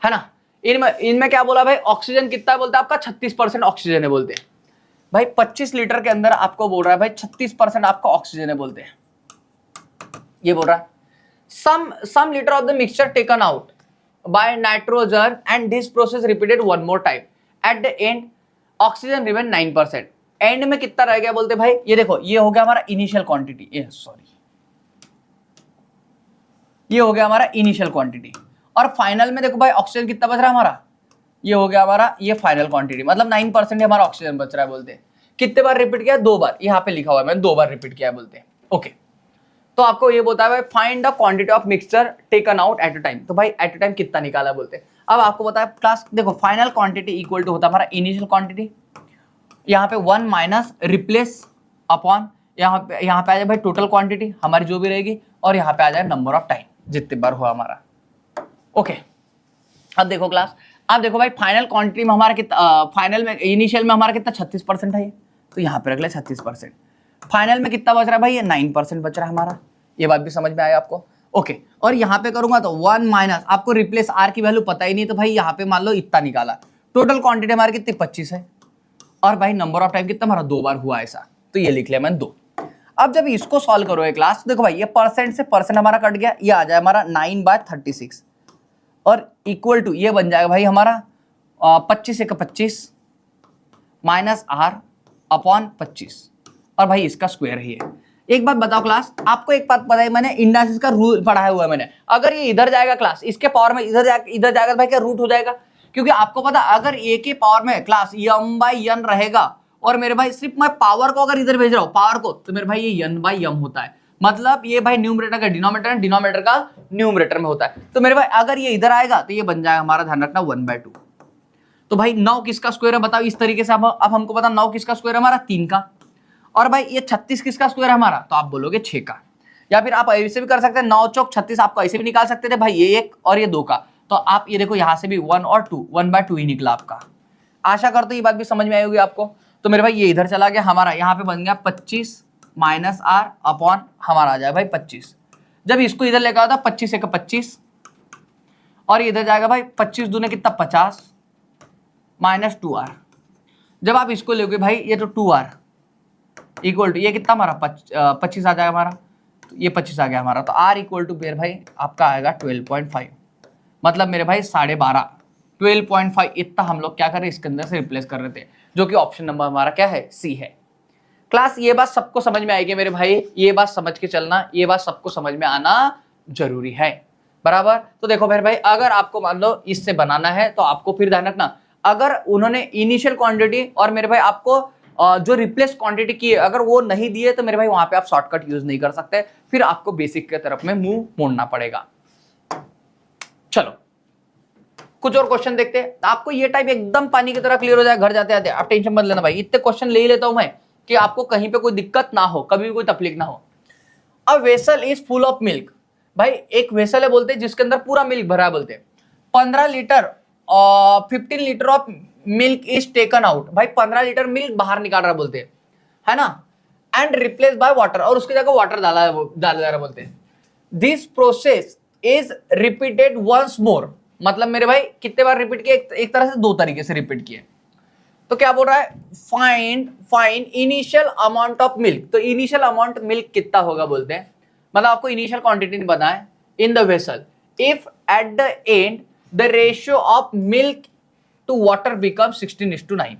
है ना, इनमें क्या बोला भाई ऑक्सीजन कितना है बोलते हैं आपका 36% ऑक्सीजन है बोलते हैं भाई। 25 लीटर के अंदर आपको बोल रहा है भाई 36% आपका ऑक्सीजन है बोलते हैं, ये बोल रहा है। Some litre of the mixture taken out by nitrogen and this process repeated one more time, at the end oxygen remain 9%। End में कितना रह गया बोलते भाई, ये देखो ये हो गया हमारा इनिशियल क्वांटिटी, ये हो गया हमारा इनिशियल क्वांटिटी, और फाइनल में देखो भाई ऑक्सीजन कितना बच रहा है हमारा, ये हो गया हमारा ये फाइनल क्वांटिटी, मतलब 9% हमारा ऑक्सीजन बच रहा है बोलते हैं। कितने बार रिपीट किया, 2 बार, यहाँ पे लिखा हुआ है मैंने 2 बार रिपीट किया है बोलते हैं। ओके तो आपको ये बोलता है भाई find the quantity of mixture taken out at a time, तो भाई एट अ टाइम कितना निकाला बोलते हैं। अब आपको बताया क्लास देखो फाइनल क्वांटिटी इक्वल टू होता है हमारा इनिशियल क्वांटिटी, यहाँ पे 1 माइनस रिप्लेस अपॉन यहाँ पे आ जाए भाई टोटल क्वांटिटी हमारी जो भी रहेगी, और यहाँ पे आ जाए नंबर ऑफ टाइम जितने बार हुआ हमारा। ओके अब देखो क्लास, अब देखो भाई फाइनल क्वांटिटी में हमारा कितना, फाइनल में इनिशियल में हमारा कितना 36% है, तो यहाँ पे रख ले 36%। फाइनल में कितना बच रहा है भाई, ये 9% बच रहा है हमारा, ये बात भी समझ में आया आपको। ओके और यहाँ पे करूंगा तो 1 माइनस, आपको रिप्लेस आर की वैल्यू पता ही नहीं, तो भाई यहाँ पे मान लो इतना निकाला, टोटल क्वांटिटी हमारी कितनी 25 है, और भाई नंबर ऑफ टाइम कितना हमारा 2 बार हुआ ऐसा, तो ये लिख लिया मैंने 2। अब जब इसको सॉल्व करो क्लास, देखो भाई ये परसेंट से परसेंट हमारा कट गया, ये आ जाए हमारा 9/36 और इक्वल टू ये बन जाएगा भाई हमारा 25 एक 25 माइनस आर अपॉन 25, और भाई इसका स्क्वायर ही है। एक बात बताओ क्लास, आपको एक बात पता है, मैंने इंडासिस का रूल पढ़ाया हुआ है मैंने, अगर ये इधर जाएगा क्लास इसके पावर में इधर जाएगा तो भाई क्या रूट हो जाएगा, क्योंकि आपको पता अगर ए के पावर में क्लास m/n रहेगा, और मेरे भाई सिर्फ मैं पावर को अगर इधर भेज रहा हूँ पावर को, तो मेरे भाई ये n/m होता है, मतलब ये भाई न्यूमरेटर का डिनोमिनेटर है, डिनोमिनेटर का न्यूमरेटर में होता है। तो मेरे भाई अगर ये इधर आएगा तो ये बन जाएगा हमारा, ध्यान रखना 1/2। तो भाई 9 किसका स्क्वायर है बताओ, इस तरीके से अब हमको पता 9 किसका स्क्वायर है हमारा 3 का, और भाई ये 36 किसका स्क्वायर है हमारा, तो आप बोलोगे 6 का, या फिर आप ऐसे भी कर सकते हैं 9 चौक 36, आपको ऐसे भी निकाल सकते थे भाई ये 1 और ये 2 का, तो आप ये देखो यहाँ से भी 1 और 2 1/2 ही निकला आपका। आशा करते ये बात भी समझ में आई होगी आपको। तो मेरे भाई ये इधर चला गया हमारा, यहाँ पे बन गया 25 माइनस आर अपॉन हमारा आ जाए भाई 25। जब इसको इधर लेकर आता 25 एक 25, और इधर जाएगा भाई 25 दूने कितना 50 माइनस 2r। जब आप इसको लोगे भाई ये तो 2r इक्वल टू ये कितना हमारा 25 आ जाएगा हमारा, तो ये 25 आ गया हमारा, तो R इक्वल टू मेरे भाई आपका आएगा 12.5, मतलब मेरे भाई 12.5, 12.5 इतना हम लोग क्या कर रहे हैं इसके अंदर से रिप्लेस कर रहे थे, जो कि ऑप्शन नंबर हमारा क्या है, सी है। क्लास ये बात सबको समझ में आएगी मेरे भाई, ये बात समझ के चलना, ये बात सबको समझ में आना जरूरी है, बराबर। तो देखो मेरे भाई अगर आपको मान लो इससे बनाना है तो आपको फिर ध्यान रखना, अगर उन्होंने इनिशियल क्वांटिटी और मेरे भाई आपको जो रिप्लेस क्वांटिटी की है अगर वो नहीं दिए तो मेरे भाई वहां पे आप शॉर्टकट यूज नहीं कर सकते, फिर आपको बेसिक की तरफ में मुंह मोड़ना पड़ेगा। चलो कुछ और क्वेश्चन देखते हैं, आपको ये टाइप एकदम पानी की तरह क्लियर हो जाए घर जाते आते, आप टेंशन मत लेना भाई, इतने क्वेश्चन ले ही लेता हूं मैं कि आपको कहीं पे कोई दिक्कत ना हो, कभी भी कोई तकलीफ ना हो। A vessel is full of milk, भाई एक वेसल है बोलते हैं जिसके अंदर पूरा मिल्क भरा है बोलते हैं, 15 litre 15 litre of milk is taken out, भाई 15 लीटर मिल्क बाहर निकाल रहा बोलते हैं, है ना, एंड रिप्लेस बाय वाटर, और उसकी जगह वाटर डाला जा रहा बोलते हैं। This process is repeated once more, मतलब मेरे भाई कितने बार रिपीट किए, एक तरह से दो तरीके से रिपीट किए। तो क्या बोल रहा है, find initial amount of milk, तो इनिशियल अमाउंट मिल्क कितना होगा बोलते हैं, मतलब आपको इनिशियल क्वांटिटी नहीं पता है in the vessel if at the end the ratio of milk to water become 16:9,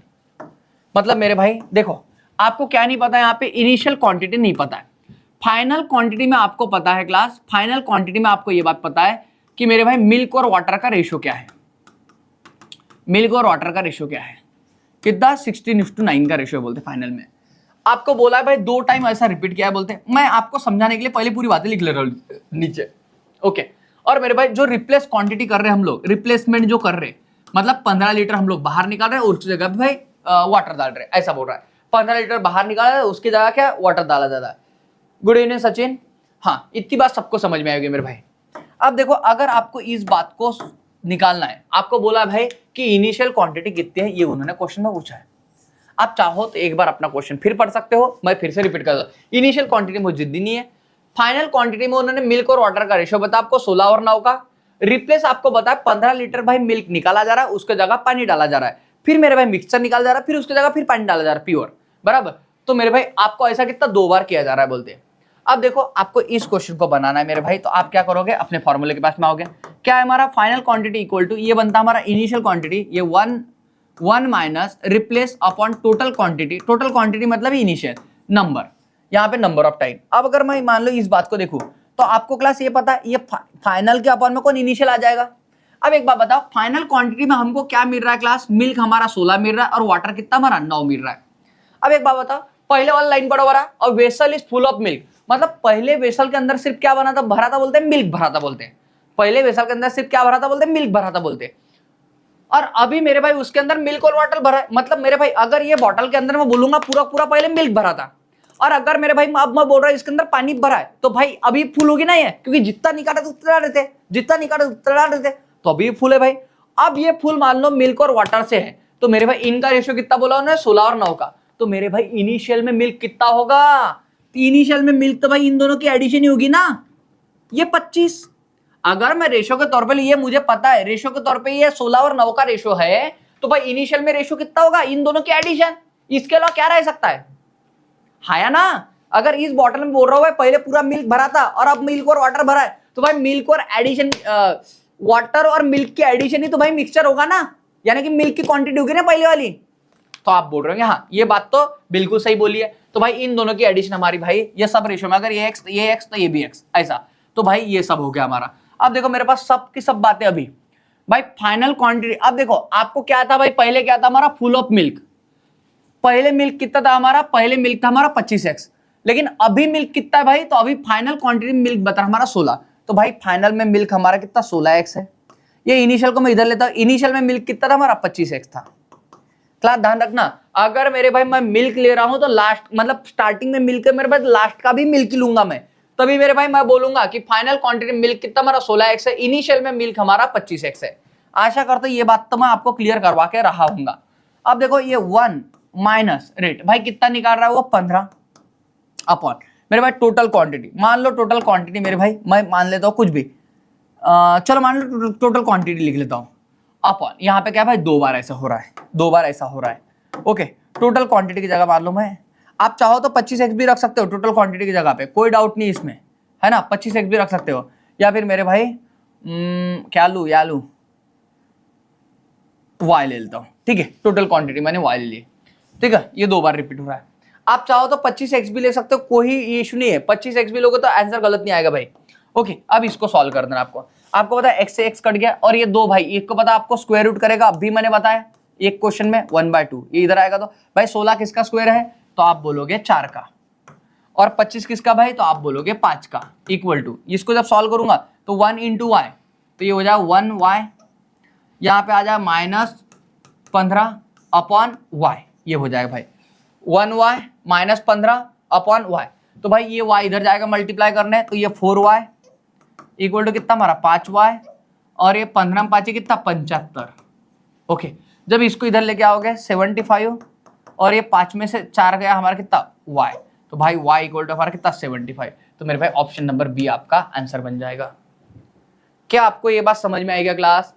मतलब मेरे भाई देखो आपको क्या नहीं पता है, यहाँ पे इनिशियल क्वांटिटी नहीं पता है, फाइनल क्वांटिटी में आपको पता है क्लास, फाइनल क्वांटिटी में आपको ये बात पता है कि मेरे भाई मिल्क और वाटर का रेशियो क्या है, मिल्क और वाटर का रेशियो क्या है, कितना 16:9 का रेशियो बोलते फाइनल में। आपको बोला है भाई 2 टाइम ऐसा रिपीट किया है बोलते, मैं आपको समझाने के लिए पहले पूरी बातें लिख ले रहा हूं नीचे, ओके। और मेरे भाई जो रिप्लेस क्वांटिटी कर रहे हैं हम लोग, रिप्लेसमेंट जो कर रहे हैं, मतलब 15 लीटर हम लोग बाहर निकाल रहे हैं और उसकी जगह पे भाई वाटर डाल रहे हैं, ऐसा बोल रहा है, 15 लीटर बाहर निकाल रहे हैं उसकी जगह क्या वाटर डाला जा रहा है। गुड इवनिंग सचिन, हाँ इतनी बात सबको समझ में आएगी मेरे भाई। अब देखो अगर आपको इस बात को निकालना है, आपको बोला भाई कि इनिशियल क्वांटिटी कितनी है, ये उन्होंने क्वेश्चन में पूछा है, आप चाहो तो एक बार अपना क्वेश्चन फिर पढ़ सकते हो, मैं फिर से रिपीट कर दूं, इनिशियल क्वांटिटी मुझे जिद्दी नहीं है, फाइनल क्वांटिटी में उन्होंने मिल्क और वाटर का रेशियो बता आपको 16 और 9 का, रिप्लेस आपको बता 15 लीटर भाई मिल्क निकाला जा रहा है उसके जगह पानी डाला जा रहा है, फिर मेरे भाई मिक्सचर निकाला जा रहा है, फिर उसकी जगह फिर पानी डाला जा रहा है प्योर, बराबर। तो मेरे भाई आपको ऐसा कितना 2 बार किया जा रहा है बोलते हैं। अब देखो आपको इस क्वेश्चन को बनाना है मेरे भाई, तो आप क्या करोगे, अपने फॉर्मूले के पास में आओगे, क्या है हमारा फाइनल क्वांटिटी इक्वल टू, ये बनता हमारा इनिशियल क्वांटिटी, ये 1 minus replace upon total quantity, total quantity मतलब इनिशियल नंबर, यहाँ पे नंबर ऑफ टाइम। अब अगर मैं मान लो इस बात को देखूं तो आपको क्लास ये पता है ये फाइनल के अपॉन में कौन इनिशियल आ जाएगा। अब एक बात बताओ, फाइनल क्वांटिटी में हमको क्या मिल रहा है क्लास, मिल्क हमारा 16 मिल रहा है और वाटर कितना हमारा 9 मिल रहा है। अब एक बात बताओ, पहले वाला लाइन पढ़ो रहा और vessel is full of milk, मतलब पहले वेसल के अंदर सिर्फ क्या बना था, भरा था बोलते हैं, मिल्क भरा था बोलते हैं, पहले वेसल के अंदर सिर्फ क्या भरा था बोलते हैं, मिल्क भरा था बोलते हैं, और अभी मेरे भाई उसके अंदर मिल्क और वाटर भरा है, मतलब मेरे भाई अगर ये बॉटल के अंदर मैं बोलूंगा पूरा पूरा पहले मिल्क भरा था, और अगर मेरे भाई अब मैं बोल रहा हूं इसके अंदर पानी भरा है, तो भाई अभी फुल होगी ना ये, क्योंकि जितना निकाला था उतना डाल देते, जितना निकाला उतना डाल देते, तो अभी फुल है भाई। अब ये फुल मान लो मिल्क और वाटर से है, तो मेरे भाई इनका रेशियो कितना बोला उन्होंने, 16 और 9 का, तो मेरे भाई इनिशियल में मिल्क कितना होगा, इनिशियल में मिल्क तो भाई इन दोनों की एडिशन ही होगी ना, ये 25। अगर मैं रेशियो के तौर पे, ये मुझे पता है रेशियो के तौर पे ये 16 और 9 का रेशियो है, तो भाई इनिशियल में रेशियो कितना होगा, इन दोनों की एडिशन, इसके अलावा क्या रह सकता है, हाया ना। अगर इस बॉटल में बोल रहा हूं पहले पूरा मिल्क भरा था और अब मिल्क और वाटर भरा है, तो भाई मिल्क और एडिशन, वाटर और मिल्क की एडिशन ही तो भाई मिक्सचर होगा ना, यानी कि मिल्क की क्वांटिटी होगी ना पहले वाली। तो आप बोल रहे हो हाँ ये बात तो बिल्कुल सही बोली है, तो भाई इन दोनों की एडिशन हमारी भाई ये सब रेशियो में, अगर ये x तो ये भी x ऐसा, तो भाई ये सब हो गया हमारा। अब देखो मेरे पास सब की सब बातें अभी भाई फाइनल क्वांटिटी। अब देखो आपको क्या था भाई, पहले क्या था हमारा फुल ऑफ मिल्क, पहले मिल्क कितना था हमारा, पहले मिल्क था हमारा 25x, लेकिन अभी मिल्क कितना है भाई, तो अभी फाइनल क्वांटिटी मिल्क बता हमारा 16, तो भाई फाइनल में मिल्क हमारा कितना 16x है। ये इनिशियल को मैं इधर लेता हूं, इनिशियल में मिल्क कितना था हमारा 25x था। क्लास ध्यान रखना, अगर मेरे भाई मैं मिल्क ले रहा हूं तो लास्ट मतलब स्टार्टिंग में मिल्क है मेरे पास, लास्ट का भी मिल्क ही लूंगा मैं, तभी मेरे भाई मैं बोलूंगा कि फाइनल क्वांटिटी मिल्क कितना हमारा 16x है, इनिशियल में मिल्क हमारा 25x है। आशा करता हूं ये बात तो मैं आपको क्लियर करवा के रहा हूंगा। अब देखो ये 1 माइनस रेट भाई कितना निकाल रहा है वो 15 अपॉन मेरे भाई टोटल क्वांटिटी, मान लो टोटल क्वांटिटी मेरे भाई मैं मान लेता हूं कुछ भी, चलो मान लो टोटल क्वांटिटी लिख लेता हूं अपॉन, यहाँ पे क्या भाई 2 बार ऐसा हो रहा है, 2 बार ऐसा हो रहा है, ओके। टोटल क्वांटिटी की जगह मान लो मैं, आप चाहो तो 25x भी रख सकते हो टोटल क्वांटिटी की जगह पे, कोई डाउट नहीं इसमें, है ना। 25x भी रख सकते हो, या फिर मेरे भाई क्या लू या लू y ले लेता हूं, ठीक है। टोटल क्वांटिटी मैंने y ले ली, ठीक है। ये 2 बार रिपीट हो रहा है। आप चाहो तो 25x भी ले सकते हो, कोई इशू नहीं है। 25x भी लोगे तो आंसर गलत नहीं आएगा भाई। ओके, अब इसको सॉल्व कर देना आपको पता है x से x कट गया, और ये 2 भाई, एक को पता आपको स्क्वायर रूट करेगा, अभी मैंने बताया एक क्वेश्चन में 1/2, ये इधर आएगा। तो भाई 16 किसका स्क्वायर है, तो आप बोलोगे 4 का, और 25 किसका भाई, तो आप बोलोगे 5 का, इक्वल टू, इसको जब सॉल्व करूंगा तो 1 × y, तो ये हो जाएगा 1y, यहाँ पे आ जाए -15/y, ये हो जाएगा भाई 1y -15/y। तो भाई ये y इधर जाएगा मल्टीप्लाई करने, तो ये 4y इक्वल टू कितना हमारा 5y, और ये 15 में 5 कितना 75। ओके, जब इसको इधर लेके आओगे 75, और ये 5 में से 4 गया हमारा कितना y, तो भाई y इक्वल टू हमारा कितना 75। तो मेरे भाई ऑप्शन नंबर बी आपका आंसर बन जाएगा। क्या आपको ये बात समझ में आएगा क्लास?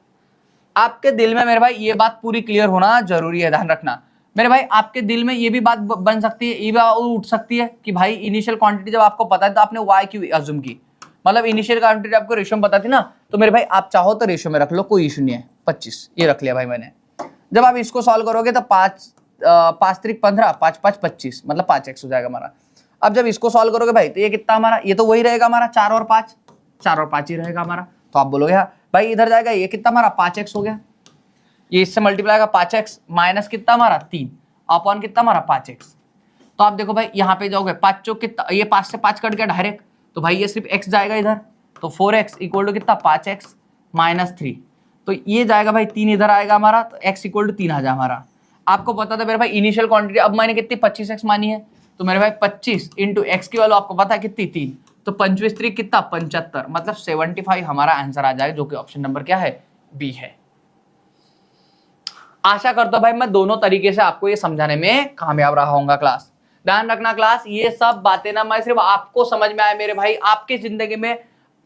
आपके दिल में मेरे भाई ये बात पूरी क्लियर होना जरूरी है, ध्यान रखना मेरे भाई। आपके दिल में ये भी बात बन सकती है, ये बात उठ सकती है कि भाई इनिशियल क्वांटिटी जब आपको पता है तो आपने y क्यों अज्यूम की, मतलब इनिशियल क्वांटिटी आपको रेशियो में पता थी ना, तो मेरे भाई आप चाहो तो रेशियो में रख लो, कोई इशू नहीं है। 25 ये रख लिया भाई मैंने। जब आप इसको सॉल्व करोगे तो 5 3 15, 5 5 25, मतलब 5x हो जाएगा हमारा। अब जब इसको सॉल्व करोगे भाई तो ये कितना हमारा, ये तो वही रहेगा हमारा 4 और 5, 4 और 5 ही रहेगा हमारा। तो आप बोलोगे हाँ भाई इधर जाएगा, ये कितना हमारा 5x हो गया, ये इससे मल्टीप्लाई का 5x माइनस कितना हमारा 3 अपॉन कितना हमारा 5x। तो आप देखो भाई यहाँ पे जाओगे 5 चौक कितना, ये 5 से 5 कट गया डायरेक्ट, तो भाई ये सिर्फ x जाएगा इधर, तो 4x इक्वल टू कितना 5x -3, तो ये जाएगा भाई 3 इधर आएगा हमारा, तो x इक्वल टू 3 आ जाए हमारा। आपको पता था मेरे भाई इनिशियल क्वांटिटी, अब मैंने कितनी 25x मानी है, तो मेरे भाई 25 × x की वैल्यू आपको पता है कितनी 3, तो 25 3 कितना 75, मतलब 75 हमारा आंसर आ जाएगा, जो कि ऑप्शन नंबर क्या है बी है। आशा करता हूं भाई मैं दोनों तरीके से आपको ये समझाने में कामयाब रहा होऊंगा क्लास। ध्यान रखना क्लास, ये सब बातें ना मैं सिर्फ आपको समझ में आए मेरे भाई, आपके जिंदगी में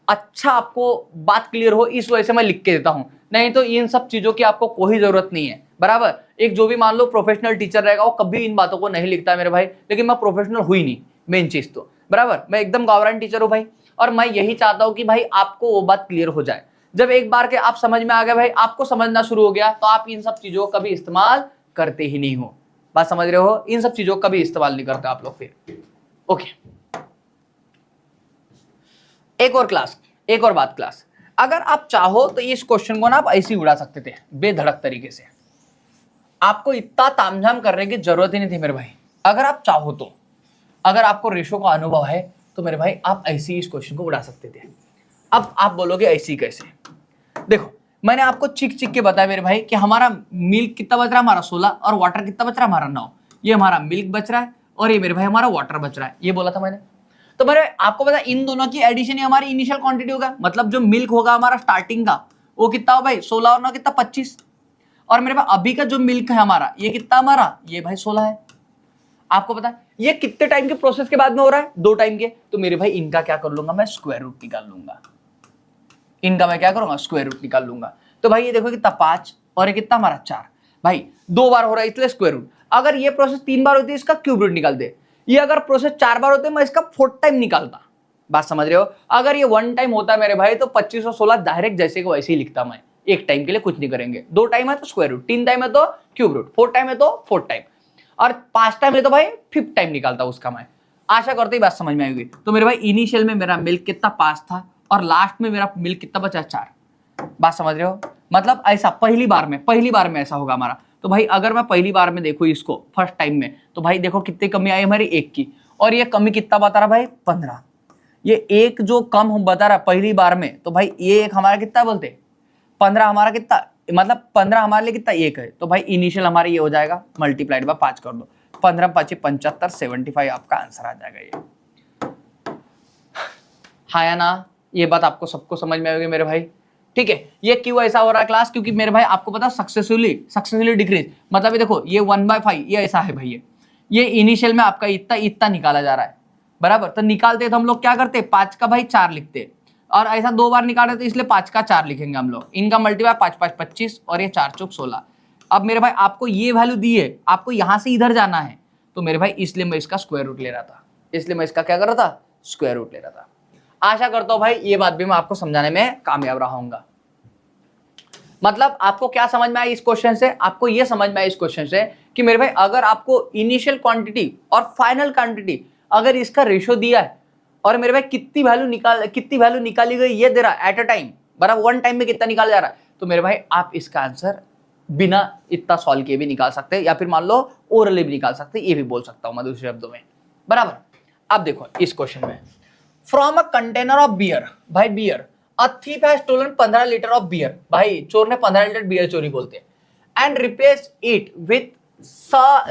अच्छा आपको बात क्लियर हो इस वजह से मैं लिख के देता हूं, नहीं तो इन सब चीजों की आपको कोई जरूरत नहीं है। बराबर, एक जो भी मान लो प्रोफेशनल टीचर रहेगा वो कभी इन बातों को नहीं लिखता मेरे भाई, लेकिन मैं प्रोफेशनल हुई नहीं मेन चीज तो, बराबर मैं एकदम गवर्नमेंट टीचर हूं भाई, और मैं यही चाहता हूं कि भाई आपको वो बात क्लियर हो जाए। जब एक बार के आप समझ में आ गए भाई, आपको समझना शुरू हो गया, तो आप इन सब चीजों का भी इस्तेमाल करते ही नहीं हो। बात समझ रहे हो? इन सब चीजों का भी इस्तेमाल नहीं करते आप लोग फिर। ओके, एक और बात क्लास, अगर आप चाहो तो इस क्वेश्चन को ना आप ऐसे ही उड़ा सकते थे बेधड़क तरीके से, आपको इतना तामझाम करने की जरूरत ही नहीं थी मेरे भाई। अगर आप चाहो तो, अगर आपको रेशो का अनुभव है तो मेरे भाई आप ऐसे ही इस क्वेश्चन को उड़ा सकते थे। अब आप बोलोगे ऐसे ही कैसे? देखो मैंने आपको चिक के बताया मेरे भाई कि हमारा मिल्क कितना बच रहा है हमारा 16, और वाटर कितना बच रहा है हमारा 9। ये हमारा मिल्क बच रहा है और ये मेरे भाई हमारा वाटर बच रहा है, ये बोला था मैंने। तो मेरे आपको पता है इन दोनों की एडिशन ही हमारी इनिशियल क्वांटिटी होगा, मतलब जो मिल्क होगा हमारा स्टार्टिंग का वो कितना हो भाई 16 और 9 कितना 25, और मेरे पास अभी का जो मिल्क है हमारा ये कितना हमारा ये भाई 16 है। आपको पता है ये कितने टाइम के प्रोसेस के बाद में हो रहा है 2 टाइम के, तो मेरे भाई इनका क्या कर लूंगा मैं स्क्वायर रूट निकाल लूंगा, इनका मैं क्या करूंगा स्क्वायर रूट निकाल लूंगा। तो भाई ये देखो कितना 5 और ये कितना हमारा 4, भाई 2 बार हो रहा है इसलिए स्क्वायर रूट। अगर ये प्रोसेस 3 बार होती है इसका क्यूब रूट निकाल दे, ये अगर प्रोसेस 4 बार होते मैं इसका 4th टाइम निकालता। बात समझ रहे हो? अगर ये 1 टाइम होता है मेरे भाई तो 25 और 16 डायरेक्ट जैसे को वैसे ही लिखता मैं, 1 टाइम के लिए कुछ नहीं करेंगे, 2 टाइम है तो स्क्वायर रूट, 3 टाइम है तो क्यूब रूट, 4 टाइम है तो 4th टाइम, और 5 टाइम है तो भाई 5th टाइम निकालता उसका मैं। आशा करते ही बात समझ में आएगी। तो मेरे भाई इनिशियल में मेरा मिल्क कितना 5 था और लास्ट में मेरा मिल्क कितना बचा 4। बात समझ रहे हो? मतलब ऐसा पहली बार में ऐसा होगा हमारा। तो भाई अगर मैं पहली बार में देखूं इसको फर्स्ट टाइम में, तो भाई देखो कितनी कमी आई हमारी 1 की, और ये कमी कितना बता रहा भाई 15, ये 1 जो कम हम बता रहा पहली बार में, तो भाई ये 1 हमारा कितना बोलते 15 हमारा कितना, मतलब 15 हमारे लिए कितना 1 है, तो भाई इनिशियल हमारा ये हो जाएगा मल्टीप्लाइड बाय 5 कर दो, 15 5 75, 75 आपका आंसर आ जाएगा ये। हाँ या ना? ये बात आपको सबको समझ में आएगी मेरे भाई, ठीक है। ये क्यों ऐसा हो रहा है क्लास? क्योंकि मेरे भाई आपको पता सक्सेसफुली डिक्रीज, मतलब ये देखो ये 1/5 ये ऐसा है भाई, ये इनिशियल में आपका इतना निकाला जा रहा है, बराबर। तो निकालते तो हम लोग क्या करते 5 का भाई 4 लिखते, और ऐसा 2 बार निकाले तो इसलिए 5 का 4 लिखेंगे हम लोग। इनका मल्टीप्लाई 5 5 25 और ये 4 चौक 16। अब मेरे भाई आपको ये वैल्यू दी है, आपको यहां से इधर जाना है, तो मेरे भाई इसलिए मैं इसका स्क्वायर रूट ले रहा था, इसलिए मैं इसका क्या कर रहा था, स्क्वायर रूट ले रहा था। आशा करता हूं भाई ये बात भी मैं आपको समझाने में कामयाब रहूंगा। मतलब आपको क्या समझ में आई इस क्वेश्चन से, आपको ये समझ में आई इस क्वेश्चन से कि मेरे भाई अगर आपको इनिशियल क्वांटिटी और फाइनल क्वांटिटी अगर इसका रेशियो दिया है और मेरे भाई कितनी वैल्यू निकाली गई ये दे रहा है एट अ टाइम, बराबर वन टाइम में कितना निकाला जा रहा है, तो मेरे भाई आप इसका आंसर बिना इतना सॉल्व किए भी निकाल सकते हैं, या फिर मान लो ओरली भी निकाल सकते हैं, ये भी बोल सकता हूं मैं दूसरे शब्दों में, बराबर। अब देखो इस क्वेश्चन में, from a container of beer, भाई beer, a thief has stolen 15 litre of beer, भाई चोर ने 15 लीटर बियर चोरी बोलते हैं, and replace it with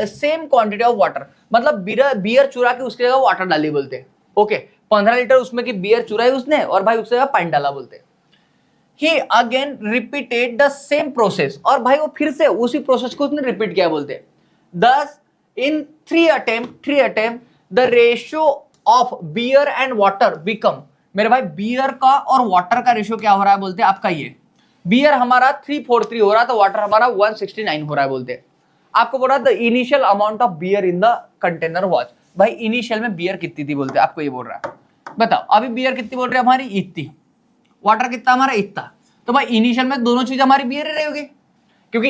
same quantity of water, मतलब बियर चुरा के उसकी जगह वाटर डाली बोलते हैं। ओके 15 लीटर उसमें की बियर चुराई उसने और भाई उसकी जगह पानी डाला बोलते हैं। He again repeated the same process, और भाई वो फिर से उसी प्रोसेस को उसने रिपीट किया बोलते हैं। Thus in three attempt the ratio of beer and water become, मेरे भाई बियर का और वाटर का रेशियो क्या हो रहा है बोलते हैं आपका, ये बियर हमारा 343 हो रहा है तो वाटर हमारा 169 हो रहा है बोलते हैं। आपको बोल रहा the initial amount of beer in the container was, भाई इनिशियल में बियर कितनी थी बोलते हैं, आपको ये बोल रहा है। बताओ अभी बियर कितनी बोल रहे हैं हमारी, इतनी, वाटर कितना हमारा, इतना, तो भाई इनिशियल में दोनों चीज हमारी बियर रही होगी, क्योंकि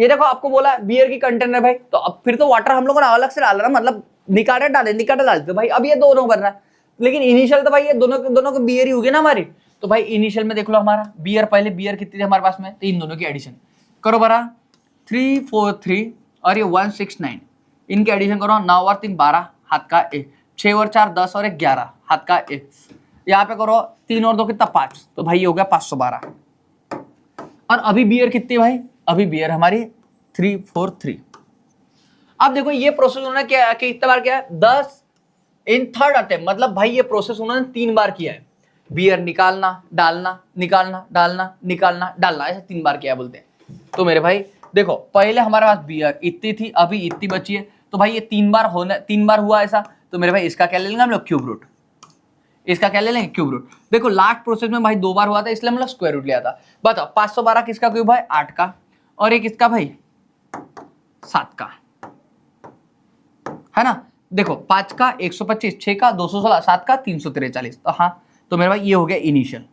ये देखो आपको बोला बियर की कंटेनर भाई, तो अब फिर तो वाटर हम लोगों ने अलग से डाला ना, मतलब निकाले डाले तो भाई अब ये दोनों बन रहा है, लेकिन इनिशियल तो भाई ये दोनों को बियर ही होगी ना हमारी। तो भाई इनिशियल में देख लो हमारा बियर, पहले बियर कितनी थी हमारे पास में, तो इन दोनों की एडिशन करो बरा 343 और ये 169, इनके एडिशन करो, 9 और 3 12 हाथ का 1, 6 और 4 10 और 1 11 हाथ का 1, यहाँ पे करो 3 और 2 कितना 5, तो भाई ये हो गया 512। और अभी बियर कितनी भाई, अभी बियर हमारी 343। अब देखो ये प्रोसेस उन्होंने क्या कितने बार किया है, 10 इन थर्ड अटेम्प्ट, मतलब भाई ये प्रोसेस उन्होंने 3 बार किया है, बियर निकालना डालना निकालना डालना निकालना डालना, ऐसे 3 बार किया है बोलते हैं। तो मेरे भाई देखो पहले हमारे पास बियर इतनी थी, अभी इतनी बची है, तो भाई ये 3 बार हुआ ऐसा, तो मेरे भाई इसका क्या ले लेंगे हम लोग, क्यूब रूट, इसका क्या ले लेंगे, क्यूब रूट। देखो लास्ट प्रोसेस में भाई 2 बार हुआ था इसलिए हम लोग स्क्वायर रूट लिया था। बताओ 512 किसका क्यूब है, 8 का, और ये किसका भाई 7 का, है ना। देखो 5 का 125, 6 का 216, 7 का 343, तो हाँ, तो मेरे भाई ये हो गया इनिशियल,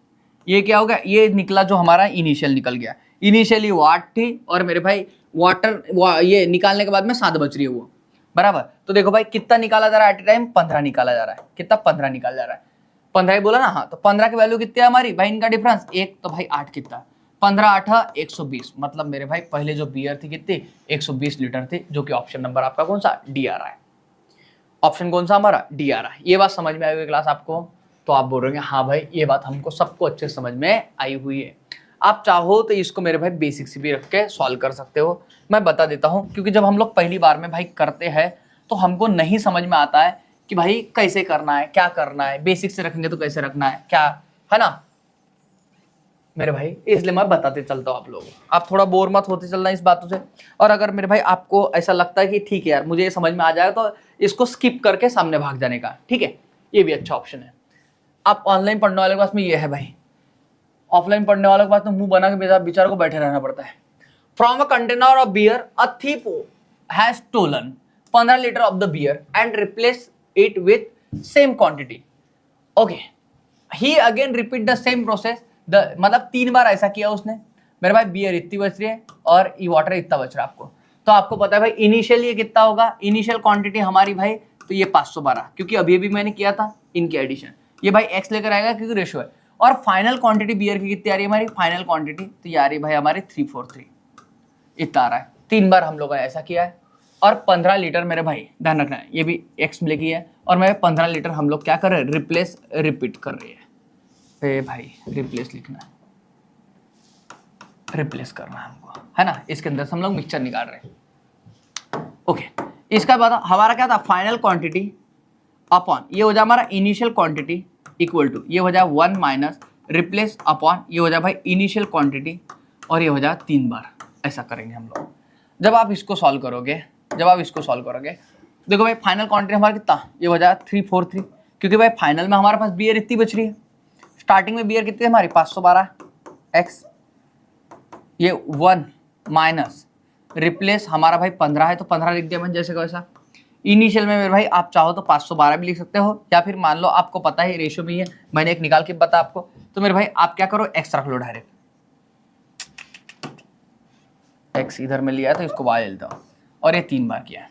ये क्या हो गया, ये निकला जो हमारा इनिशियल निकल गया, इनिशियली वो 8 थी और मेरे भाई वाटर ये निकालने के बाद में 7 बच रही है वो, बराबर। तो देखो भाई कितना निकाला जा रहा है एट ए टाइम, 15 निकाला जा रहा है, कितना 15 निकाला जा रहा है, 15 ही बोला ना, हाँ, तो 15 की वैल्यू कितनी है हमारी भाई, इनका डिफरेंस 1, तो भाई 8 कितना, 15 8 120, मतलब मेरे भाई पहले जो बियर थी कितनी 120 लीटर थी, जो कि ऑप्शन नंबर आपका कौन सा, डी आ रहा है, ऑप्शन कौन सा हमारा, डी आ रहा है। ये बात समझ में आई हुई क्लास आपको, तो आप बोल रहे हैं हाँ भाई ये बात हमको सबको अच्छे समझ में आई हुई है। आप चाहो तो इसको मेरे भाई बेसिक से भी रख के सॉल्व कर सकते हो, मैं बता देता हूँ, क्योंकि जब हम लोग पहली बार में भाई करते हैं तो हमको नहीं समझ में आता है कि भाई कैसे करना है, क्या करना है, बेसिक से रखेंगे तो कैसे रखना है, क्या है ना मेरे भाई, इसलिए मैं बताते चलता हूँ आप लोग, आप थोड़ा बोर मत होते चलना इस बातों से। और अगर मेरे भाई आपको ऐसा लगता है कि ठीक है यार मुझे ये समझ में आ जाएगा, तो इसको स्किप करके सामने भाग जाने का, ठीक है, ये भी अच्छा ऑप्शन है। आप ऑनलाइन पढ़ने वाले के पास में ये है भाई, ऑफलाइन पढ़ने वालों के पास तो मुंह बना के बेचारों को बैठे रहना पड़ता है। From a container of beer a thief has stolen 15 litre of the beer and replace it with same quantity. Okay, he again repeat the same process, मतलब 3 बार ऐसा किया उसने, मेरे भाई बियर इतनी बच रही है और ये वाटर इतना बच रहा है आपको, तो आपको पता है भाई इनिशियल ये कितना होगा, इनिशियल क्वांटिटी हमारी भाई तो ये 512, क्योंकि अभी भी मैंने किया था इनकी एडिशन, ये भाई x लेकर आएगा क्योंकि रेशियो है। और फाइनल क्वांटिटी बियर की कितनी आ रही है हमारी, फाइनल क्वांटिटी तो ये आ रही है भाई हमारे 343, इतना आ रहा है। 3 बार हम लोगों ने ऐसा किया है, और 15 लीटर मेरे भाई ध्यान रखना है, ये भी x लिखी है, और मैं 15 लीटर हम लोग क्या कर रहे हैं, रिप्लेस रिपीट कर रही है, भाई रिप्लेस लिखना है, रिप्लेस करना है हमको, है ना, इसके अंदर से हम लोग मिक्सचर निकाल रहे हैं। ओके, इसका बाद हमारा क्या था, फाइनल क्वांटिटी अपॉन ये हो जाए हमारा इनिशियल क्वांटिटी इक्वल टू ये हो जाए 1 माइनस रिप्लेस अपॉन ये हो जाए भाई इनिशियल क्वांटिटी, और ये हो जाए 3 बार, ऐसा करेंगे हम लोग। जब आप इसको सॉल्व करोगे, देखो भाई फाइनल क्वांटिटी हमारा कितना, ये हो जाए 343, क्योंकि भाई फाइनल में हमारे पास बियर इतनी बच रही है, स्टार्टिंग में बियर कितनी है हमारी 512 x, ये 1 माइनस रिप्लेस हमारा भाई 15 है तो 15 लिख दिया मैंने जैसे वैसा, इनिशियल में मेरे भाई आप चाहो तो 512 भी लिख सकते हो, या फिर मान लो आपको पता है रेशियो में ही है, मैंने एक निकाल के बता आपको, तो मेरे भाई आप क्या करो एक्स रख लो डायरेक्ट, एक्स इधर में लिया है तो इसको वाई लेता हूँ, और ये 3 बार किया है।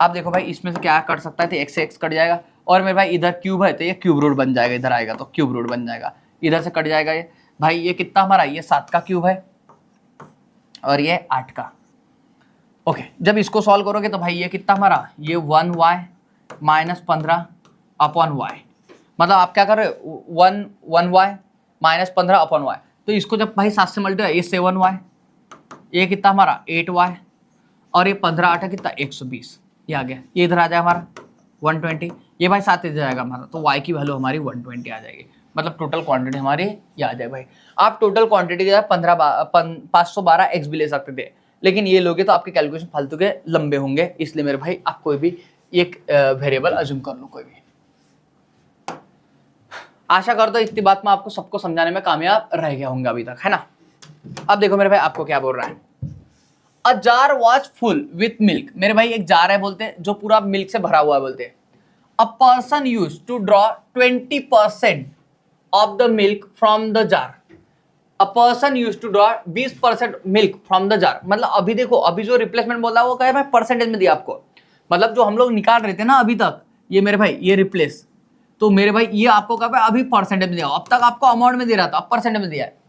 आप देखो भाई इसमें से क्या कट सकता है, तो एक्स से एक्स कट जाएगा, और मेरे भाई इधर क्यूब है तो ये क्यूब रूट बन जाएगा, इधर आएगा तो क्यूब रूट बन जाएगा, इधर से कट जाएगा ये भाई, ये कितना हमारा, ये 7 का क्यूब है और ये 8 का। ओके, जब इसको सॉल्व करोगे तो भाई ये कितना हमारा, ये 1y माइनस 15 अपॉन वाई, मतलब आप क्या कर रहे हो 1y माइनस 15 अपॉन वाई, तो इसको जब भाई 7 से मल्टीप्लाई, ये 7y, ये कितना हमारा 8y, और ये 15 8 कितना 120, ये आ गया, ये इधर आ जाएगा हमारा 120, ये भाई 7 इधर जाएगा हमारा, तो y की वैल्यू हमारी 120 आ जाएगी, मतलब टोटल क्वांटिटी हमारी ये आ जाए भाई। आप टोटल क्वांटिटी के 512 एक्स भी ले सकते थे, लेकिन ये लोगे तो आपके कैलकुलेशन फालतू के लंबे होंगे, इसलिए मेरे भाई आप कोई भी एक वेरिएबल अज्यूम कर लो कोई भी। आशा करता हूं इतनी बात में आपको सबको समझाने में कामयाब रह गया होंगे अभी तक, है ना। अब देखो मेरे भाई आपको क्या बोल रहा है, a jar was full with milk, मेरे भाई एक जार है बोलते हैं जो पूरा मिल्क से भरा हुआ है बोलते हैं, a person use to draw 20% of the milk from the jar, a person use to draw 20% milk from the jar, मतलब अभी देखो अभी जो रिप्लेसमेंट बोला वो क्या है भाई परसेंटेज में दिया आपको, मतलब जो हम लोग निकाल रहे थे ना अभी तक, ये मेरे भाई ये रिप्लेस, तो मेरे भाई ये आपको क्या है अभी परसेंटेज में दिया, अब तक आपको अमाउंट में दे रहा था, अब परसेंटेज में दिया है,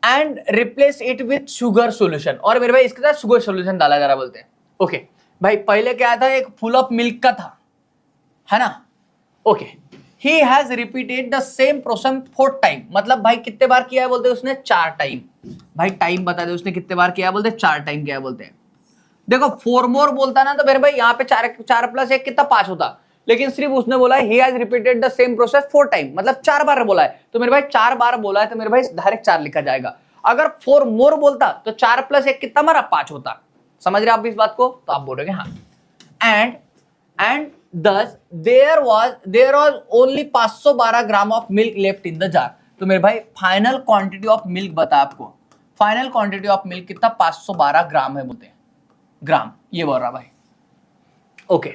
and replace it with sugar solution, और मेरे भाई इसके साथ शुगर सोल्यूशन डाला जा रहा बोलते हैं। ओके भाई पहले क्या था, एक फुल ऑफ मिल्क का था, है ना। Okay, he has repeated the same process 4 time, मतलब भाई कितने बार किया है बोलते हैं उसने 4 टाइम, भाई टाइम बता दे उसने कितने बार किया है बोलते हैं 4 टाइम किया है बोलते हैं। देखो 4 मोर बोलता ना तो मेरे भाई यहाँ पे 4 प्लस 1 कितना 5 होता, लेकिन सिर्फ उसने बोला है he has repeated the same process 4 time, मतलब 4 बार बोला है, तो मेरे भाई 4 बार बोला है तो मेरे भाई डायरेक्ट 4 लिखा जाएगा। अगर 4 मोर बोलता तो 4 प्लस 1 कितना हमारा 5 होता, समझ रहे आप इस बात को, तो आप बोलोगे हाँ। And thus there was only 512 gram of milk left in the jar, तो मेरे भाई फाइनल क्वांटिटी ऑफ मिल्क बता आपको, फाइनल क्वांटिटी ऑफ मिल्क कितना 512 ग्राम है बोलते हैं, ग्राम ये बोल रहा भाई। Okay,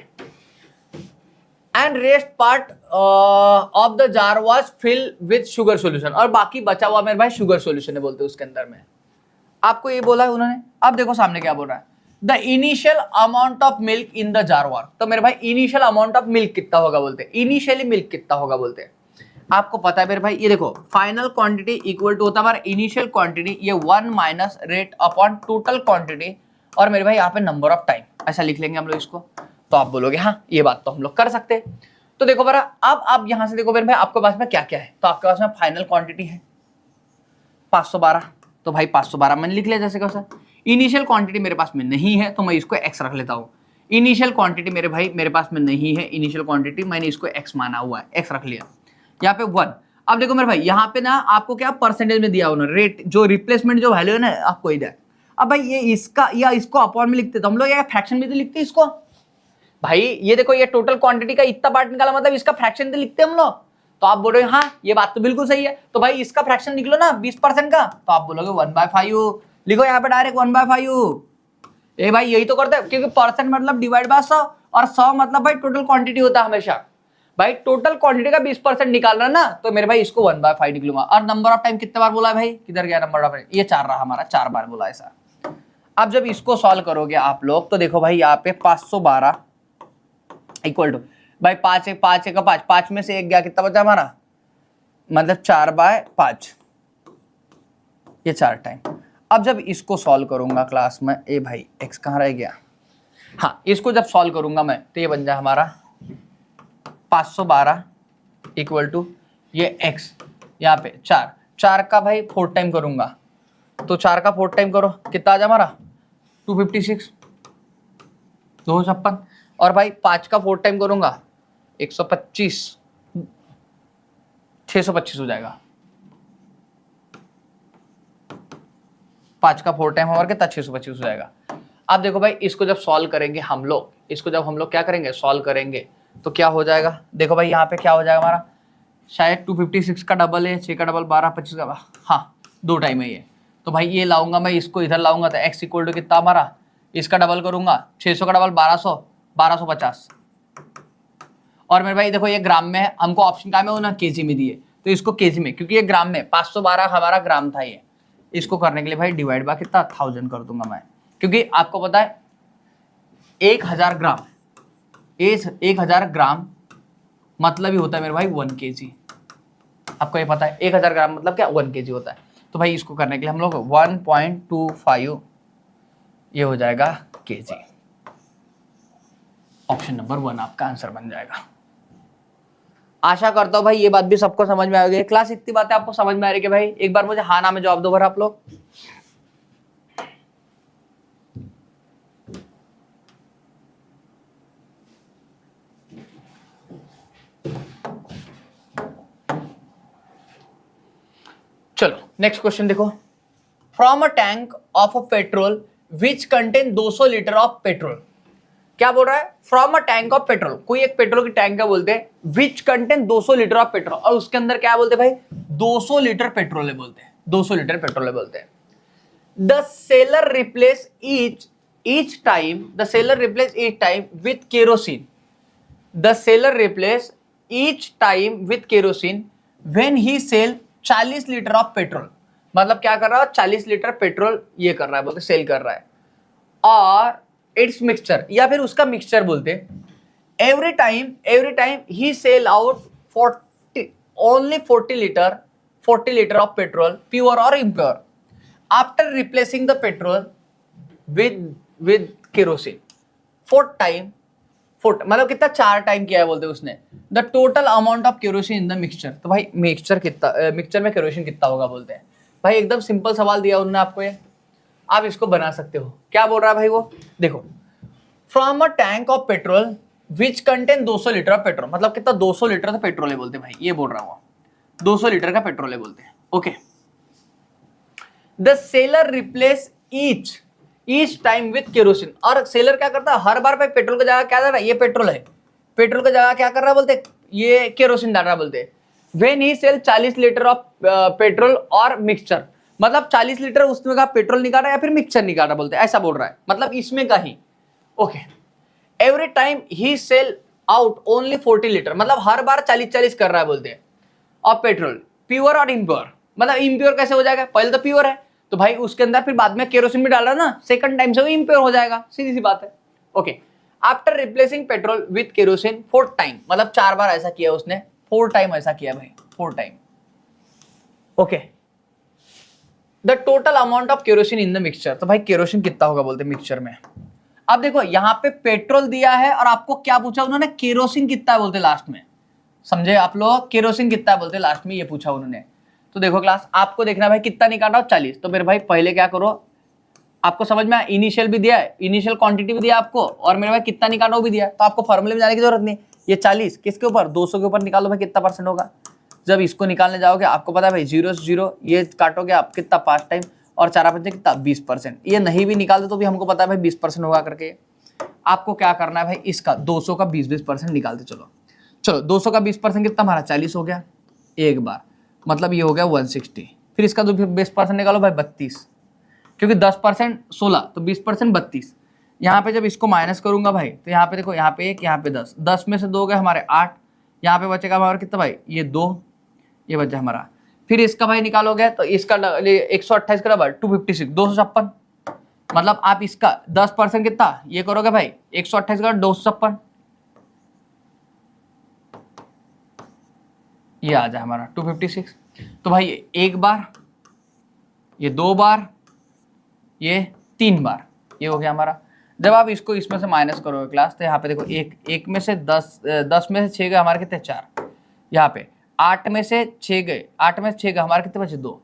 and rest part of the jar was fill with sugar solution, और बाकी बचा हुआ मेरे भाई शुगर सॉल्यूशन है बोलते हैं उसके अंदर में, आपको ये बोला है उन्होंने। अब देखो सामने क्या बोल रहा है, the initial amount of milk in the jar was, तो मेरे भाई इनिशियल अमाउंट ऑफ मिल्क कितना होगा बोलते हैं, इनिशियली मिल्क कितना होगा बोलते हैं, आपको पता है मेरे भाई, ये देखो फाइनल क्वांटिटी इक्वल टू होता है हमारा इनिशियल क्वांटिटी, ये 1 minus rate upon total quantity, और मेरे भाई यहाँ पे नंबर ऑफ टाइम, ऐसा लिख लेंगे हम लोग इसको, तो आप बोलोगे हाँ ये बात तो हम लोग कर सकते हैं। तो देखो बरा, अब आप यहां से देखो मेरे भाई आपके पास में क्या क्या है, तो आपके पास में फाइनल क्वांटिटी है 512, तो भाई 512 मैंने लिख लिया जैसे कैसा। इनिशियल क्वांटिटी मेरे पास में नहीं है तो मैं इसको x रख लेता हूँ, इनिशियल क्वांटिटी मेरे भाई मेरे पास में नहीं है, इनिशियल क्वांटिटी मैंने इसको x माना हुआ है, x रख लिया, यहाँ पे 1। अब देखो मेरे भाई यहाँ पे ना आपको क्या परसेंटेज में दिया उन्होंने, रेट जो रिप्लेसमेंट जो वैल्यू है ना आपको इधर, अब भाई ये इसका या इसको अपॉन में लिखते तो हम लोग या फ्रैक्शन में तो लिखते इसको, भाई ये देखो ये टोटल क्वांटिटी का इतना पार्ट निकाला, मतलब इसका फ्रैक्शन तो लिखते हम लोग, तो आप बोलोगे हाँ ये बात तो बिल्कुल सही है, तो भाई इसका फ्रैक्शन निकलो ना 20% का, तो आप बोलोगे 1/5, लिखो यहाँ पे डायरेक्ट 1/5, ए भाई यही तो करते हैं, क्योंकि परसेंट मतलब डिवाइड बाय 100, और 100 मतलब भाई टोटल क्वांटिटी होता है हमेशा, भाई टोटल क्वांटिटी का 20% निकालना ना, तो मेरे भाई इसको 1/5 निकलूंगा। और नंबर ऑफ टाइम कितने बार बोला है भाई, किधर गया नंबर ऑफ टाइम, ये 4 रहा हमारा, 4 बार बोला ऐसा। अब जब इसको सॉल्व करोगे आप लोग तो देखो भाई यहाँ पे 512 इक्वल टू भाई 5 1 5 1 5, 5 में से 1 गया, कितना बचा हमारा, मतलब 4/5, ये 4 टाइम। अब जब इसको सॉल्व करूंगा क्लास में, ए भाई x कहाँ रह गया, हाँ इसको जब सॉल्व करूंगा मैं तो ये बन जाए हमारा 512 इक्वल टू ये x, यहाँ पे 4 का भाई 4 टाइम करूंगा, तो 4 का 4 टाइम करो कितना आ जाए हमारा 256, 256, और भाई 5 का 4 टाइम करूंगा 125, 625 हो जाएगा, 5 का 4 टाइम हमारा कितना 625 हो जाएगा। अब देखो भाई इसको जब सॉल्व करेंगे हम लोग, इसको जब हम लोग क्या करेंगे सॉल्व करेंगे तो क्या हो जाएगा, देखो भाई यहाँ पे क्या हो जाएगा हमारा, शायद 256 का डबल है, 6 का डबल 12 25 का, हाँ 2 टाइम है ये, तो भाई ये लाऊंगा मैं, इसको इधर लाऊंगा तो x इक्वल टू कितना हमारा इसका डबल करूंगा 600 का डबल 1200, 1250। और मेरे भाई देखो ये ग्राम में है, हमको ऑप्शन का में वो ना केजी में दिए, तो इसको केजी में, क्योंकि ये ग्राम में 512 हमारा ग्राम था ये। इसको करने के लिए भाई डिवाइड बाय कितना 1000 कर दूंगा मैं, क्योंकि आपको पता है 1000 ग्राम, 1000 ग्राम मतलब ही होता है मेरे भाई 1 kg। आपको ये पता है 1000 ग्राम मतलब क्या 1 kg होता है। तो भाई इसको करने के लिए हम लोग 1.25 ये हो जाएगा kg। ऑप्शन नंबर 1 आपका आंसर बन जाएगा। आशा करता हूं भाई ये बात भी सबको समझ में आ गई। क्लास इतनी बातें आपको समझ में आ रही है कि भाई एक बार मुझे हाँ ना में जवाब दो भर आप लोग। चलो नेक्स्ट क्वेश्चन देखो। From a tank of a petrol which contain 200 litre of petrol. क्या बोल रहा है? From a tank of petrol, कोई एक पेट्रोल की टैंक का बोलते हैं, which contain 200 litre of petrol, और उसके अंदर क्या बोलते हैं भाई 200 लीटर पेट्रोल है बोलते हैं, 200 लीटर पेट्रोल है बोलते हैं। The seller replace each time with kerosene, the seller replace each time with kerosene when he sell 40 litre of petrol. मतलब क्या कर रहा है 40 लीटर पेट्रोल ये कर रहा है बोलते सेल कर रहा है, और इट्स मिक्सचर या फिर उसका मिक्सचर बोलते हैं। Every time he sell out 40 litre of petrol pure और impure after replacing the petrol with kerosene 4 time, मतलब कितना 4 टाइम किया है बोलते उसने। The total amount of kerosene in the mixture, तो भाई मिक्सचर कितना, मिक्सचर में केरोसिन कितना होगा बोलते हैं। भाई एकदम सिंपल सवाल दिया उन्होंने आपको, ये आप इसको बना सकते हो। क्या बोल रहा है भाई वो देखो, from a tank of petrol which contain 200 litre of petrol, मतलब कितना 200 लीटर का पेट्रोल है बोलते हैं भाई, ये बोल रहा हूं 200 लीटर का पेट्रोल है बोलते हैं। Okay, the seller replace each time with kerosene, और सेलर क्या करता है हर बार भाई पेट्रोल की जगह क्या कर रहा है, ये पेट्रोल है, पेट्रोल की जगह क्या कर रहा है बोलते ये केरोसिन डाल रहा है बोलते। When he sell 40 litre of petrol और मिक्सचर, मतलब 40 लीटर उसमें का पेट्रोल निकाल रहा है या फिर मिक्सचर निकाल रहा बोलते हैं, ऐसा बोल रहा है, मतलब इसमें का ही। Okay, every time he sell out only 40 litre, मतलब हर बार 40-40 कर रहा है बोलते हैं ऑफ पेट्रोल, प्योर और इम्प्योर। मतलब इम्प्योर कैसे हो जाएगा, पहले तो प्योर है तो भाई उसके अंदर फिर बाद में केरोसिन भी डाल रहा है ना, सेकंड टाइम से वो इम्प्योर हो जाएगा, सीधी सी बात है। Okay, after replacing petrol with kerosene 4 time, मतलब 4 बार ऐसा किया उसने, 4 टाइम ऐसा किया भाई, 4 time. Okay, the total amount of kerosene in the mixture, तो भाई केरोसिन कितना होगा बोलते मिक्सचर में। अब देखो यहाँ पे पेट्रोल दिया है और आपको क्या पूछा उन्होंने, केरोसिन कितना है बोलते लास्ट में, समझे आप लोग, केरोसिन कितना है बोलते लास्ट में ये पूछा उन्होंने। तो देखो क्लास आपको देखना भाई कितना निकालना हो 40, तो मेरे भाई पहले क्या करो, आपको समझ में इनिशियल भी दिया है, इनिशियल क्वांटिटी भी दिया आपको, और मेरे भाई कितना निकालना हो भी दिया, तो आपको फॉर्मूले में जाने की जरूरत नहीं। ये 40 किसके ऊपर 200 के ऊपर निकालो भाई, कितना परसेंट होगा। जब इसको निकालने जाओगे आपको पता है भाई 0 से 0 ये काटोगे आप कितना 5 टाइम, और 4 कितना 20%। ये नहीं भी निकालते तो भी हमको पता है भाई 20% होगा करके। आपको क्या करना है भाई, इसका 200 का 20% निकालते चलो। 200 का 20% कितना हमारा 40 हो गया एक बार, मतलब ये हो गया 160। फिर इसका 20% निकालो भाई 32, क्योंकि 10% 16 तो 20% 32। यहाँ पे जब इसको माइनस करूंगा भाई तो यहाँ पे देखो, यहाँ पे 1 यहाँ पे 10, 10 में से 2 गए हमारे 8, यहाँ पे बचेगा हमारा कितना भाई ये 2, ये बचा हमारा। फिर इसका भाई निकालोगे तो इसका 128 का डबल 256, 256, मतलब आप इसका 10% कितना ये करोगे भाई 128 का 256, ये आ जाए हमारा 256। तो भाई एक बार, ये 2 बार, ये 3 बार, ये हो गया हमारा। जब आप इसको इसमें से माइनस करोगे क्लास, तो यहाँ पे देखो एक में से 10 में से 6 गए हमारे कितने 4, यहाँ पे 8 में से 6 गए, 8 में से 6 गए हमारे कितने बचे 2,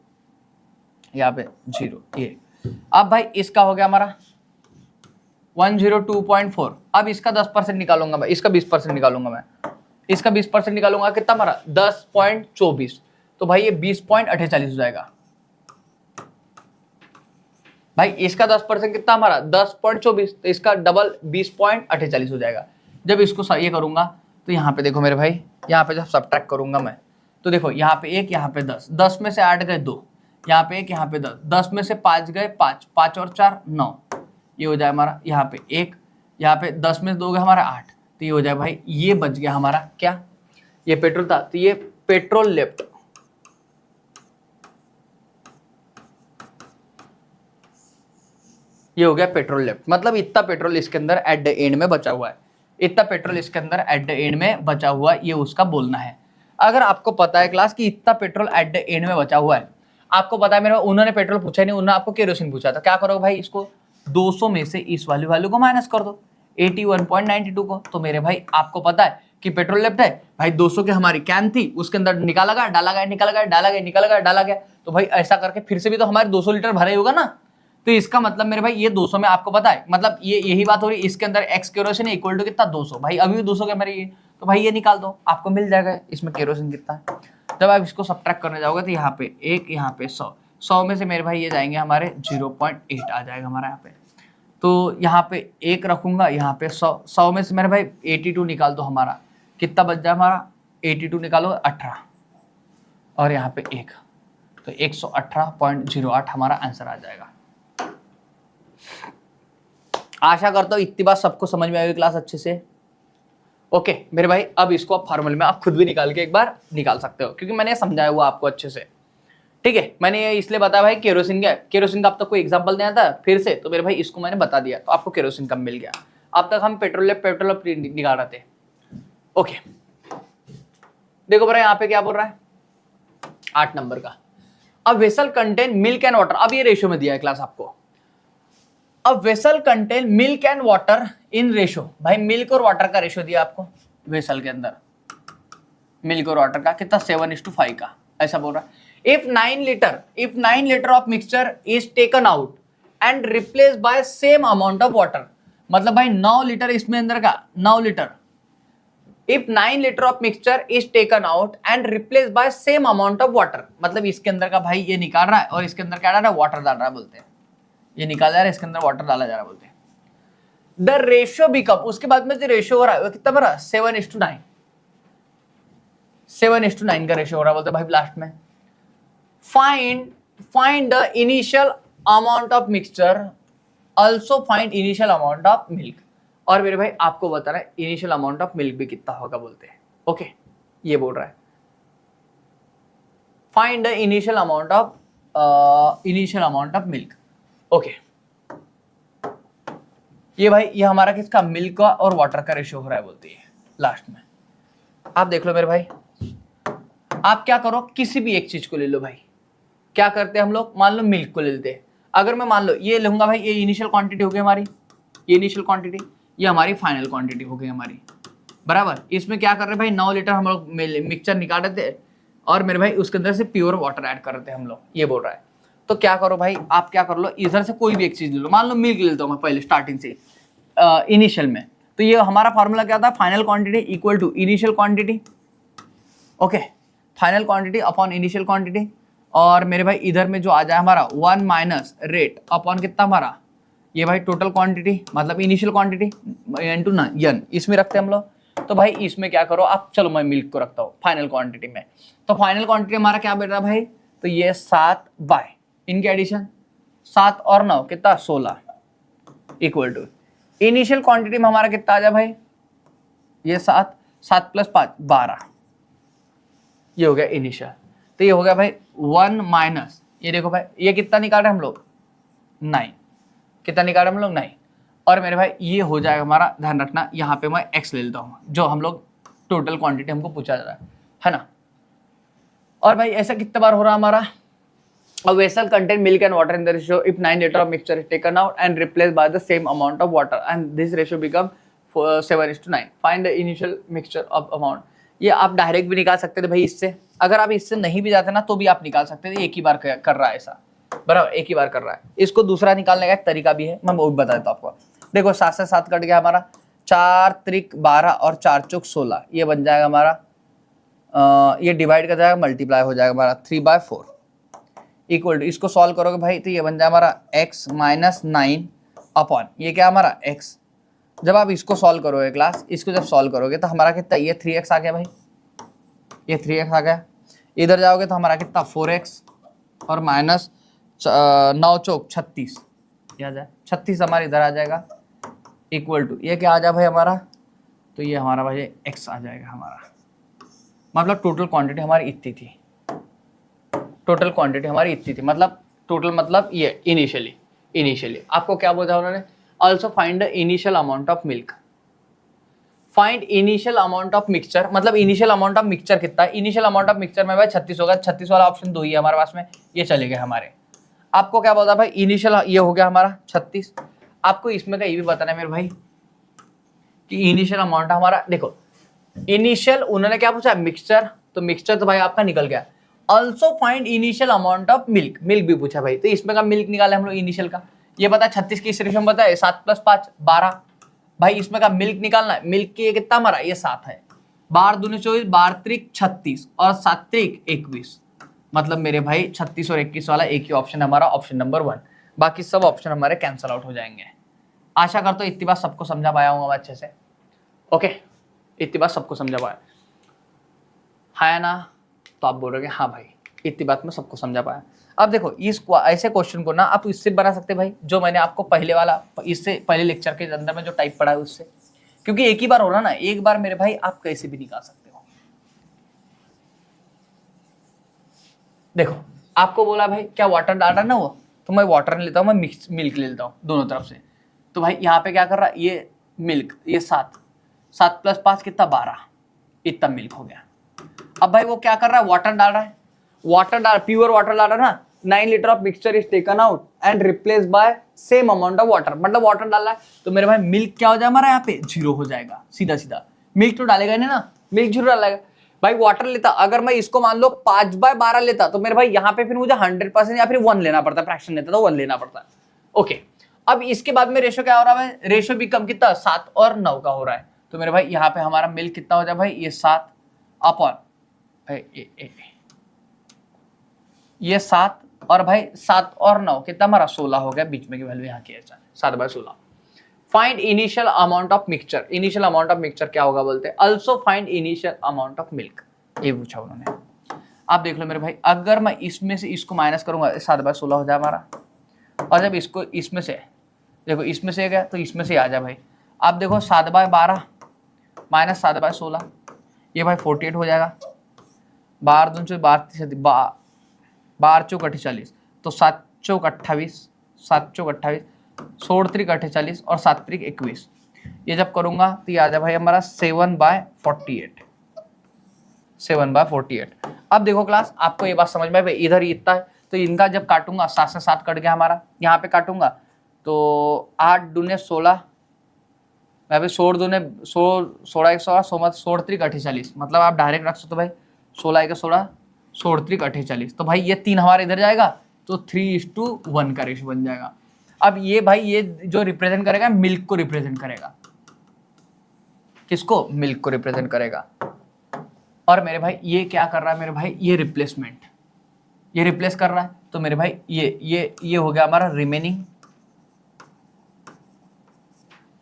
यहाँ पे 0 ये। अब भाई इसका हो गया हमारा 102.4। अब इसका 10% निकालूंगा मैं, इसका 20% निकालूंगा मैं, इसका 20% निकालूंगा कितना हमारा 10.24, तो भाई ये 20.48 हो जाएगा। भाई इसका 10% कितना हमारा 10.24, तो इसका डबल 20.48 हो जाएगा। जब इसको ये करूंगा तो यहाँ पे देखो मेरे भाई, यहाँ पे जब सब्ट्रैक्ट करूंगा मैं तो देखो यहाँ पे 1 यहाँ पे 10, 10 में से 8 गए 2, यहाँ पे 1 यहाँ पे 10, 10 में से 5 गए 5, 5 और 4 9, ये हो जाए हमारा यहाँ पे 1, यहाँ पे 10 में 2 हमारा 8, तो ये हो जाए भाई, ये बच गया हमारा क्या, ये पेट्रोल था, तो ये पेट्रोल लेफ्ट, ये हो गया पेट्रोल लेफ्ट। मतलब इतना पेट्रोल इसके अंदर एट द एंड में बचा हुआ है, इतना पेट्रोल इसके अंदर एट द एंड में बचा हुआ है, ये उसका बोलना है। अगर आपको पता है क्लास कि इतना पेट्रोल एट द एंड में बचा हुआ है, आपको पता है मेरे उन्होंने पेट्रोल पूछा नहीं, उन्होंने आपको केरोसिन पूछा था, क्या करोगे भाई, इसको 200 में से इस वाली वैल्यू को माइनस कर दो 81.92 को। तो मेरे भाई आपको पता है कि पेट्रोल लेफ्ट है भाई, 200 की हमारी कैन थी, उसके अंदर निकाला गया, डाला गया, निकाला गया, डाला गया, निकाला गया, डाला गया, तो भाई ऐसा करके फिर से भी तो हमारे 200 लीटर भरा ही होगा ना। तो इसका मतलब मेरे भाई ये 200 में आपको पता है, मतलब ये यही बात हो रही है, इसके अंदर एक्स केरोसिन इक्वल टू कितना 200, भाई अभी भी 200 के मेरे ये, तो भाई ये निकाल दो, आपको मिल जाएगा इसमें केरोसिन कितना है। जब आप इसको सब्ट्रैक्ट करने जाओगे तो यहाँ पे 1, यहाँ पे 100, 100 में से मेरे भाई ये जाएंगे हमारे 0.8 आ जाएगा हमारा यहाँ पे, तो यहाँ पे 1 रखूंगा, यहाँ पे 100 में से मेरे भाई 82 निकाल दो, हमारा कितना बच जाए, हमारा 82 निकालो 18 और यहाँ पे 1, तो 118.08 हमारा आंसर आ जाएगा। आशा करता हूं इतनी बात सबको समझ में आई क्लास अच्छे से। ओके मेरे भाई, अब इसको आप फार्मूले में आप खुद भी निकाल के एक बार निकाल सकते हो, क्योंकि मैंने समझाया हुआ आपको अच्छे से, ठीक है। मैंने ये इसलिए बताया भाई केरोसिन का अब तक कोई एग्जांपल नहीं आता फिर से, तो मेरे भाई इसको मैंने बता दिया, तो आपको केरोसिन कम मिल गया। अब तक हम पेट्रोल निकाल रहे थे। ओके देखो भाई यहाँ पे क्या बोल रहा है, 8 नंबर का, अब vessel contain milk and water. अब ये रेशियो में दिया है क्लास आपको, अब vessel contain milk and water in ratio, भाई मिल्क और वाटर का रेशो दिया आपको वेसल के अंदर, मिल्क और वाटर का कितना 7:5 का, ऐसा बोल रहा है। If 9 litre of mixture is taken out and replace bye same amount of water, मतलब भाई 9 लीटर इसमें अंदर का 9 litre, if 9 litre of mixture is taken out and replace bye same amount of water, मतलब इसके अंदर का भाई ये निकाल रहा है और इसके अंदर क्या डाल रहा है, वाटर डाल रहा है, बोलते हैं ये निकाला जा रहा है, इसके अंदर वाटर डाला जा रहा है, बोलते हैं द रेशियो बिकम, उसके बाद में जो रेशियो हो रहा है वो कितना बड़ा 7:9, 7:9 का रेशियो हो रहा है, बोलते हैं भाई लास्ट में find the initial amount of mixture, also find initial amount of milk, और मेरे भाई आपको बता रहा है इनिशियल अमाउंट ऑफ मिल्क भी कितना होगा, बोलते हैं। ओके ये बोल रहा है find the initial amount of milk. Okay ये भाई ये हमारा किसका, मिल्क का और वाटर का रेशियो हो रहा है, बोलती है लास्ट में। आप देख लो मेरे भाई, आप क्या करो, किसी भी एक चीज को ले लो भाई, क्या करते हैं हम लोग, मान लो मिल्क को ले लेते हैं, अगर मैं मान लो ये लूंगा भाई, ये इनिशियल क्वांटिटी हो गई हमारी, ये इनिशियल क्वांटिटी, ये हमारी फाइनल क्वांटिटी हो गई हमारी, बराबर। इसमें क्या कर रहे हैं भाई, 9 लीटर हम लोग मिक्सचर निकाल रहे थे और मेरे भाई उसके अंदर से प्योर वाटर ऐड कर रहे थे हम लोग, ये बोल रहा है। तो क्या करो भाई, आप क्या कर लो, इधर से कोई भी एक चीज ले लो, मान लो मिल्क ले लेता हूँ मैं पहले स्टार्टिंग से इनिशियल में, तो ये हमारा फॉर्मूला क्या था, final quantity equal to initial quantity. Okay final quantity upon initial quantity, और मेरे भाई इधर में जो आ जाए हमारा 1 माइनस रेट अपॉन कितना हमारा, ये भाई टोटल क्वांटिटी मतलब इनिशियल क्वांटिटी इनटू ना n, इसमें रखते हैं हम लोग। तो भाई इसमें क्या करो आप, चलो मैं मिल्क को रखता हूँ फाइनल क्वांटिटी में, तो फाइनल क्वांटिटी हमारा क्या बैठ रहा है भाई, तो ये 7 बाय इनके एडिशन 7 और 9 कितना 16 इक्वल टू इनिशियल क्वांटिटी में हमारा कितना आ जाए भाई, ये 7 प्लस 5 12, ये हो गया इनिशियल। तो ये हो गया भाई 1 माइनस, ये देखो भाई ये कितना निकाल रहे हैं हम लोग 9, कितना निकाल रहे हैं हम लोग 9, और मेरे भाई ये हो जाएगा हमारा, ध्यान रखना यहाँ पे मैं x ले लेता हूँ, जो हम लोग टोटल क्वांटिटी हमको पूछा जा रहा है ना। और भाई ऐसा कितने बार हो रहा है हमारा, a vessel contain milk and water in the ratio if 9 liter of mixture is taken out and replaced by the same amount of water and this ratio become 7:9, find the initial mixture of amount। ये आप direct भी निकाल सकते थे भाई इससे, अगर आप इससे नहीं भी जाते ना तो भी आप निकाल सकते थे, एक ही बार कर रहा है ऐसा, बराबर एक ही बार कर रहा है। इसको दूसरा निकालने का एक तरीका भी है, मैं वो भी बता देता हूँ आपको। देखो 7 से 7 कट गया हमारा, 4 त्रिक 12 और 4 चौक 16, ये बन जाएगा हमारा, ये डिवाइड कर जाएगा, मल्टीप्लाई हो जाएगा हमारा 3/4 इक्वल टू, इसको सॉल्व करोगे भाई तो ये बन जाए हमारा x माइनस 9 अपॉन ये क्या हमारा x। जब आप इसको सॉल्व करोगे क्लास, इसको जब सॉल्व करोगे तो हमारा कितना, ये 3x आ गया भाई, ये 3x आ गया, इधर जाओगे तो हमारा कितना 4x और माइनस 9 चौक 36, ये आ जाए 36 हमारा इधर आ जाएगा इक्वल टू ये क्या आ जाए भाई हमारा, तो ये हमारा भाई x आ जाएगा हमारा, मतलब टोटल क्वांटिटी हमारी इतनी थी, टोटल क्वांटिटी हमारी इतनी थी, मतलब टोटल मतलब ये इनिशियली आपको क्या बोला उन्होंने, also find the initial amount of milk, find initial amount of mixture, मतलब इनिशियल अमाउंट ऑफ मिक्सचर कितना है, इनिशियल अमाउंट ऑफ मिक्सचर में भाई 36 होगा, 36 वाला ऑप्शन 2 ही है हमारे पास में, ये चले गए हमारे। आपको क्या बोला भाई इनिशियल ये हो गया हमारा 36, आपको इसमें का ये भी बताना है मेरे भाई कि इनिशियल अमाउंट हमारा, देखो इनिशियल उन्होंने क्या पूछा मिक्सचर, तो मिक्सचर तो भाई आपका निकल गया, also find initial amount of milk, milk भी पूछा भाई, तो इसमें का मिल्क निकाले हम लोग इनिशियल का, ये बता 36 की इस रेशो में बताए 7 + 5 12, भाई इसमें का मिल्क निकालना है, मिल्क की कितना हमारा ये 7 है, 12 दूनी 24 12 त्रिक 36 और 7 त्रिक 21, मतलब मेरे भाई 36 और 21 वाला एक ही ऑप्शन है हमारा, ऑप्शन नंबर 1, बाकी सब ऑप्शन हमारे कैंसल आउट हो जाएंगे। आशा करता हूं इतनी बात सबको समझा पाया हूँ अच्छे से, ओके इतनी बात सबको समझा पाया है ना, तो आप बोल रहे हाँ भाई इतनी बात मैं सबको समझा पाया। अब देखो इस ऐसे क्वेश्चन को ना आप इससे बना सकते भाई, जो मैंने आपको पहले वाला इससे पहले लेक्चर के अंदर में जो टाइप पढ़ा है उससे, क्योंकि एक ही बार हो रहा ना, एक बार मेरे भाई आप कैसे भी निकाल सकते हो। देखो आपको बोला भाई क्या वाटर डाल रहा है ना वो, तो मैं वाटर नहीं लेता हूँ, मैं मिल्क ले लेता हूँ दोनों तरफ से, तो भाई यहाँ पे क्या कर रहा है ये मिल्क, ये 7 + 5 कितना 12, इतना मिल्क हो गया। अब भाई वो क्या कर रहा है वाटर डाल रहा है, वाटर डाल प्योर वाटर डाल रहा है ना, 9 litre of mixture is taken out and replace bye same amount of water, मतलब वाटर डाल रहा है, तो मेरे भाई मिल्क क्या हो जाएगा हमारा यहाँ पे 0 हो जाएगा, सीधा सीधा मिल्क तो डालेगा नहीं ना, मिल्क 0 डालेगा। भाई वाटर लेता, अगर मैं इसको मान लो 5/12 लेता, तो मेरे भाई यहाँ पे फिर मुझे 100% या फिर 1 लेना पड़ता, फ्रैक्शन लेता तो 1 लेना पड़ता। ओके अब इसके बाद में रेशो क्या हो रहा है, रेशो भी कम कितना 7 और 9 का हो रहा है, तो मेरे भाई यहाँ पे हमारा मिल्क कितना हो जाए भाई ये 7 अपॉन ये 7 और भाई 7 और 9 कितना हमारा 16 हो गया, बीच में की वैल्यू यहाँ की 7/16। Find initial amount of mixture, initial amount of mixture क्या होगा बोलते हैं, also find initial amount of milk, ये पूछा उन्होंने। आप देख लो मेरे भाई अगर मैं इसमें से इसको माइनस करूंगा 7/16 हो जाए हमारा, और जब इसको इसमें से देखो इसमें से गया तो इसमें से आ जाए भाई, आप देखो 7/12 माइनस 7/16 ये भाई 48 हो जाएगा, 12 दूनी 12 चौक 48, तो 7 चौक 28 7 चौक 28 16 त्रिक 48 और 7 त्रिक 21, ये जब करूंगा तो ये आ जाए भाई हमारा 7/48 7/48। अब देखो क्लास आपको ये बात समझ में, भाई इधर ही इतना है, तो इनका जब काटूंगा 7 से 7 कट गया हमारा, यहाँ पे काटूंगा तो 8 दूने 16, मैं भी 16 दूने 16 1 16 16 त्रिक 48, मतलब आप डायरेक्ट रख सकते हो भाई 16 1 16 16 त्रिक 48, तो भाई ये 3 हमारे इधर जाएगा तो 3:1 का रेशो बन जाएगा। अब ये भाई ये जो रिप्रेजेंट करेगा मिल्क को रिप्रेजेंट करेगा, किसको मिल्क को रिप्रेजेंट करेगा, और मेरे भाई ये क्या कर रहा है मेरे भाई ये रिप्लेसमेंट, ये रिप्लेस कर रहा है, तो मेरे भाई ये हो गया हमारा रिमेनिंग,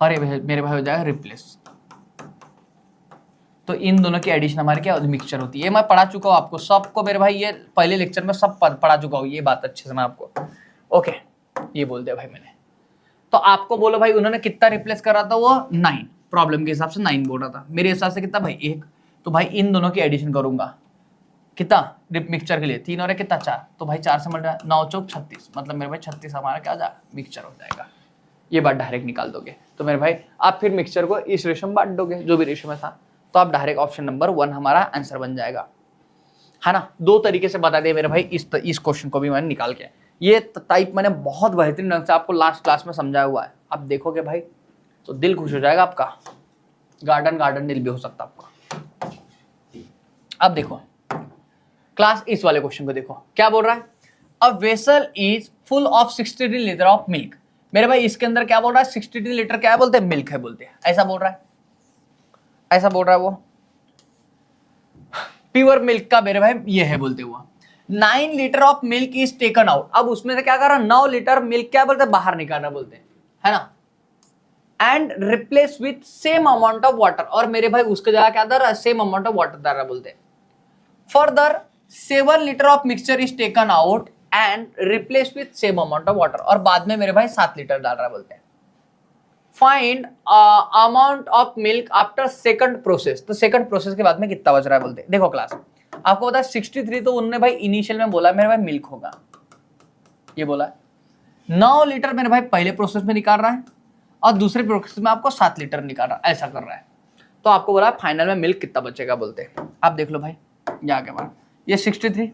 और ये मेरे भाई हो जाएगा रिप्लेस। तो इन दोनों की एडिशन हमारे क्या मिक्सचर होती है, ये मैं पढ़ा चुका हूँ आपको सबको मेरे भाई, ये पहले लेक्चर में सब पढ़ा चुका हूँ, ये बात अच्छे से मैं आपको ओके ये बोल दिया भाई मैंने। तो आपको बोलो भाई उन्होंने कितना रिप्लेस कर रहा था, वो 9 प्रॉब्लम के हिसाब से 9 बोल रहा था, मेरे हिसाब से कितना भाई 1, तो भाई इन दोनों की एडिशन करूंगा कितना मिक्सचर के लिए 3 और कितना 4, तो भाई 4 से मल्टीप्लाई 9 चौक 36, मतलब मेरे भाई 36 हमारा क्या जाएगा मिक्सचर हो जाएगा, ये बात डायरेक्ट निकाल दोगे। तो मेरे भाई आप फिर मिक्सचर को इस रेशो में बांट दोगे जो भी रेशो में था, तो आप डायरेक्ट ऑप्शन नंबर 1 हमारा आंसर बन जाएगा, है ना। 2 तरीके से बता दिए मेरे भाई, इस क्वेश्चन को भी मैंने निकाल के, ये टाइप मैंने बहुत बेहतरीन ढंग से आपको लास्ट क्लास में समझाया हुआ है, आप देखोगे भाई तो दिल खुश हो जाएगा आपका, गार्डन दिल भी हो सकता आपका। अब देखो क्लास इस वाले क्वेश्चन को देखो क्या बोल रहा है, a vessel is full of 63 litre of milk, मेरे भाई इसके अंदर क्या बोल रहा है 63 लीटर क्या बोलते हैं मिल्क है बोलते हैं, ऐसा बोल रहा है, ऐसा बोल रहा है वो प्योर मिल्क का मेरे भाई ये है बोलते हुआ। 9 litre of milk is taken out, अब उसमें से क्या कर रहा है 9 लीटर मिल्क क्या बोलते हैं बाहर निकालना बोलते हैं, है ना, and replace with same amount of water, और मेरे भाई उसके जगह क्या दे रहा है सेम अमाउंट ऑफ वाटर दे रहा है बोलते हैं। Further 7 litre of mixture is taken out and replace with same amount of water, और बाद में मेरे भाई 7 लीटर डाल रहा है बोलते हैं। Find amount of milk after second process, तो सेकंड प्रोसेस के बाद में कितना बच रहा है बोलते हैं। देखो क्लास, आपको पता है 63 तो उन्होंने भाई इनिशियल में बोला मेरे भाई मिल्क होगा, ये बोला है। 9 लीटर मेरे भाई पहले प्रोसेस में निकाल रहा है और दूसरे प्रोसेस में आपको 7 लीटर निकाल रहा है, ऐसा कर रहा है। तो आपको बोला फाइनल में मिल्क कितना बचेगा बोलते हैं। आप देख लो भाई, ये आगे हमारा ये 63,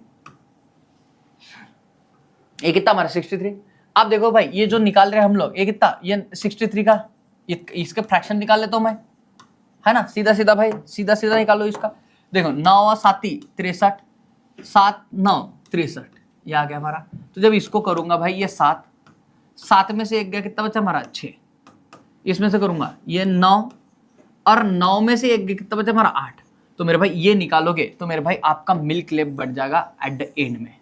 ये कितना हमारा 63। आप देखो भाई ये जो निकाल रहे हैं हम लोग, ये कितना, ये 63 का इसके फ्रैक्शन निकाल लेता हूं मैं, है ना, सीधा सीधा भाई, सीधा सीधा निकालो इसका। देखो 9 और 7 63, 7 9 63, ये आ गया हमारा। तो जब इसको करूंगा भाई, ये 7 में से 1 गया, कितना बचा हमारा 6, इसमें से करूंगा ये 9 और 9 में से 1 गया, कितना बचा हमारा 8। तो मेरे भाई ये निकालोगे तो मेरे भाई आपका मिल्क लेप बढ़ जाएगा एट द एंड में।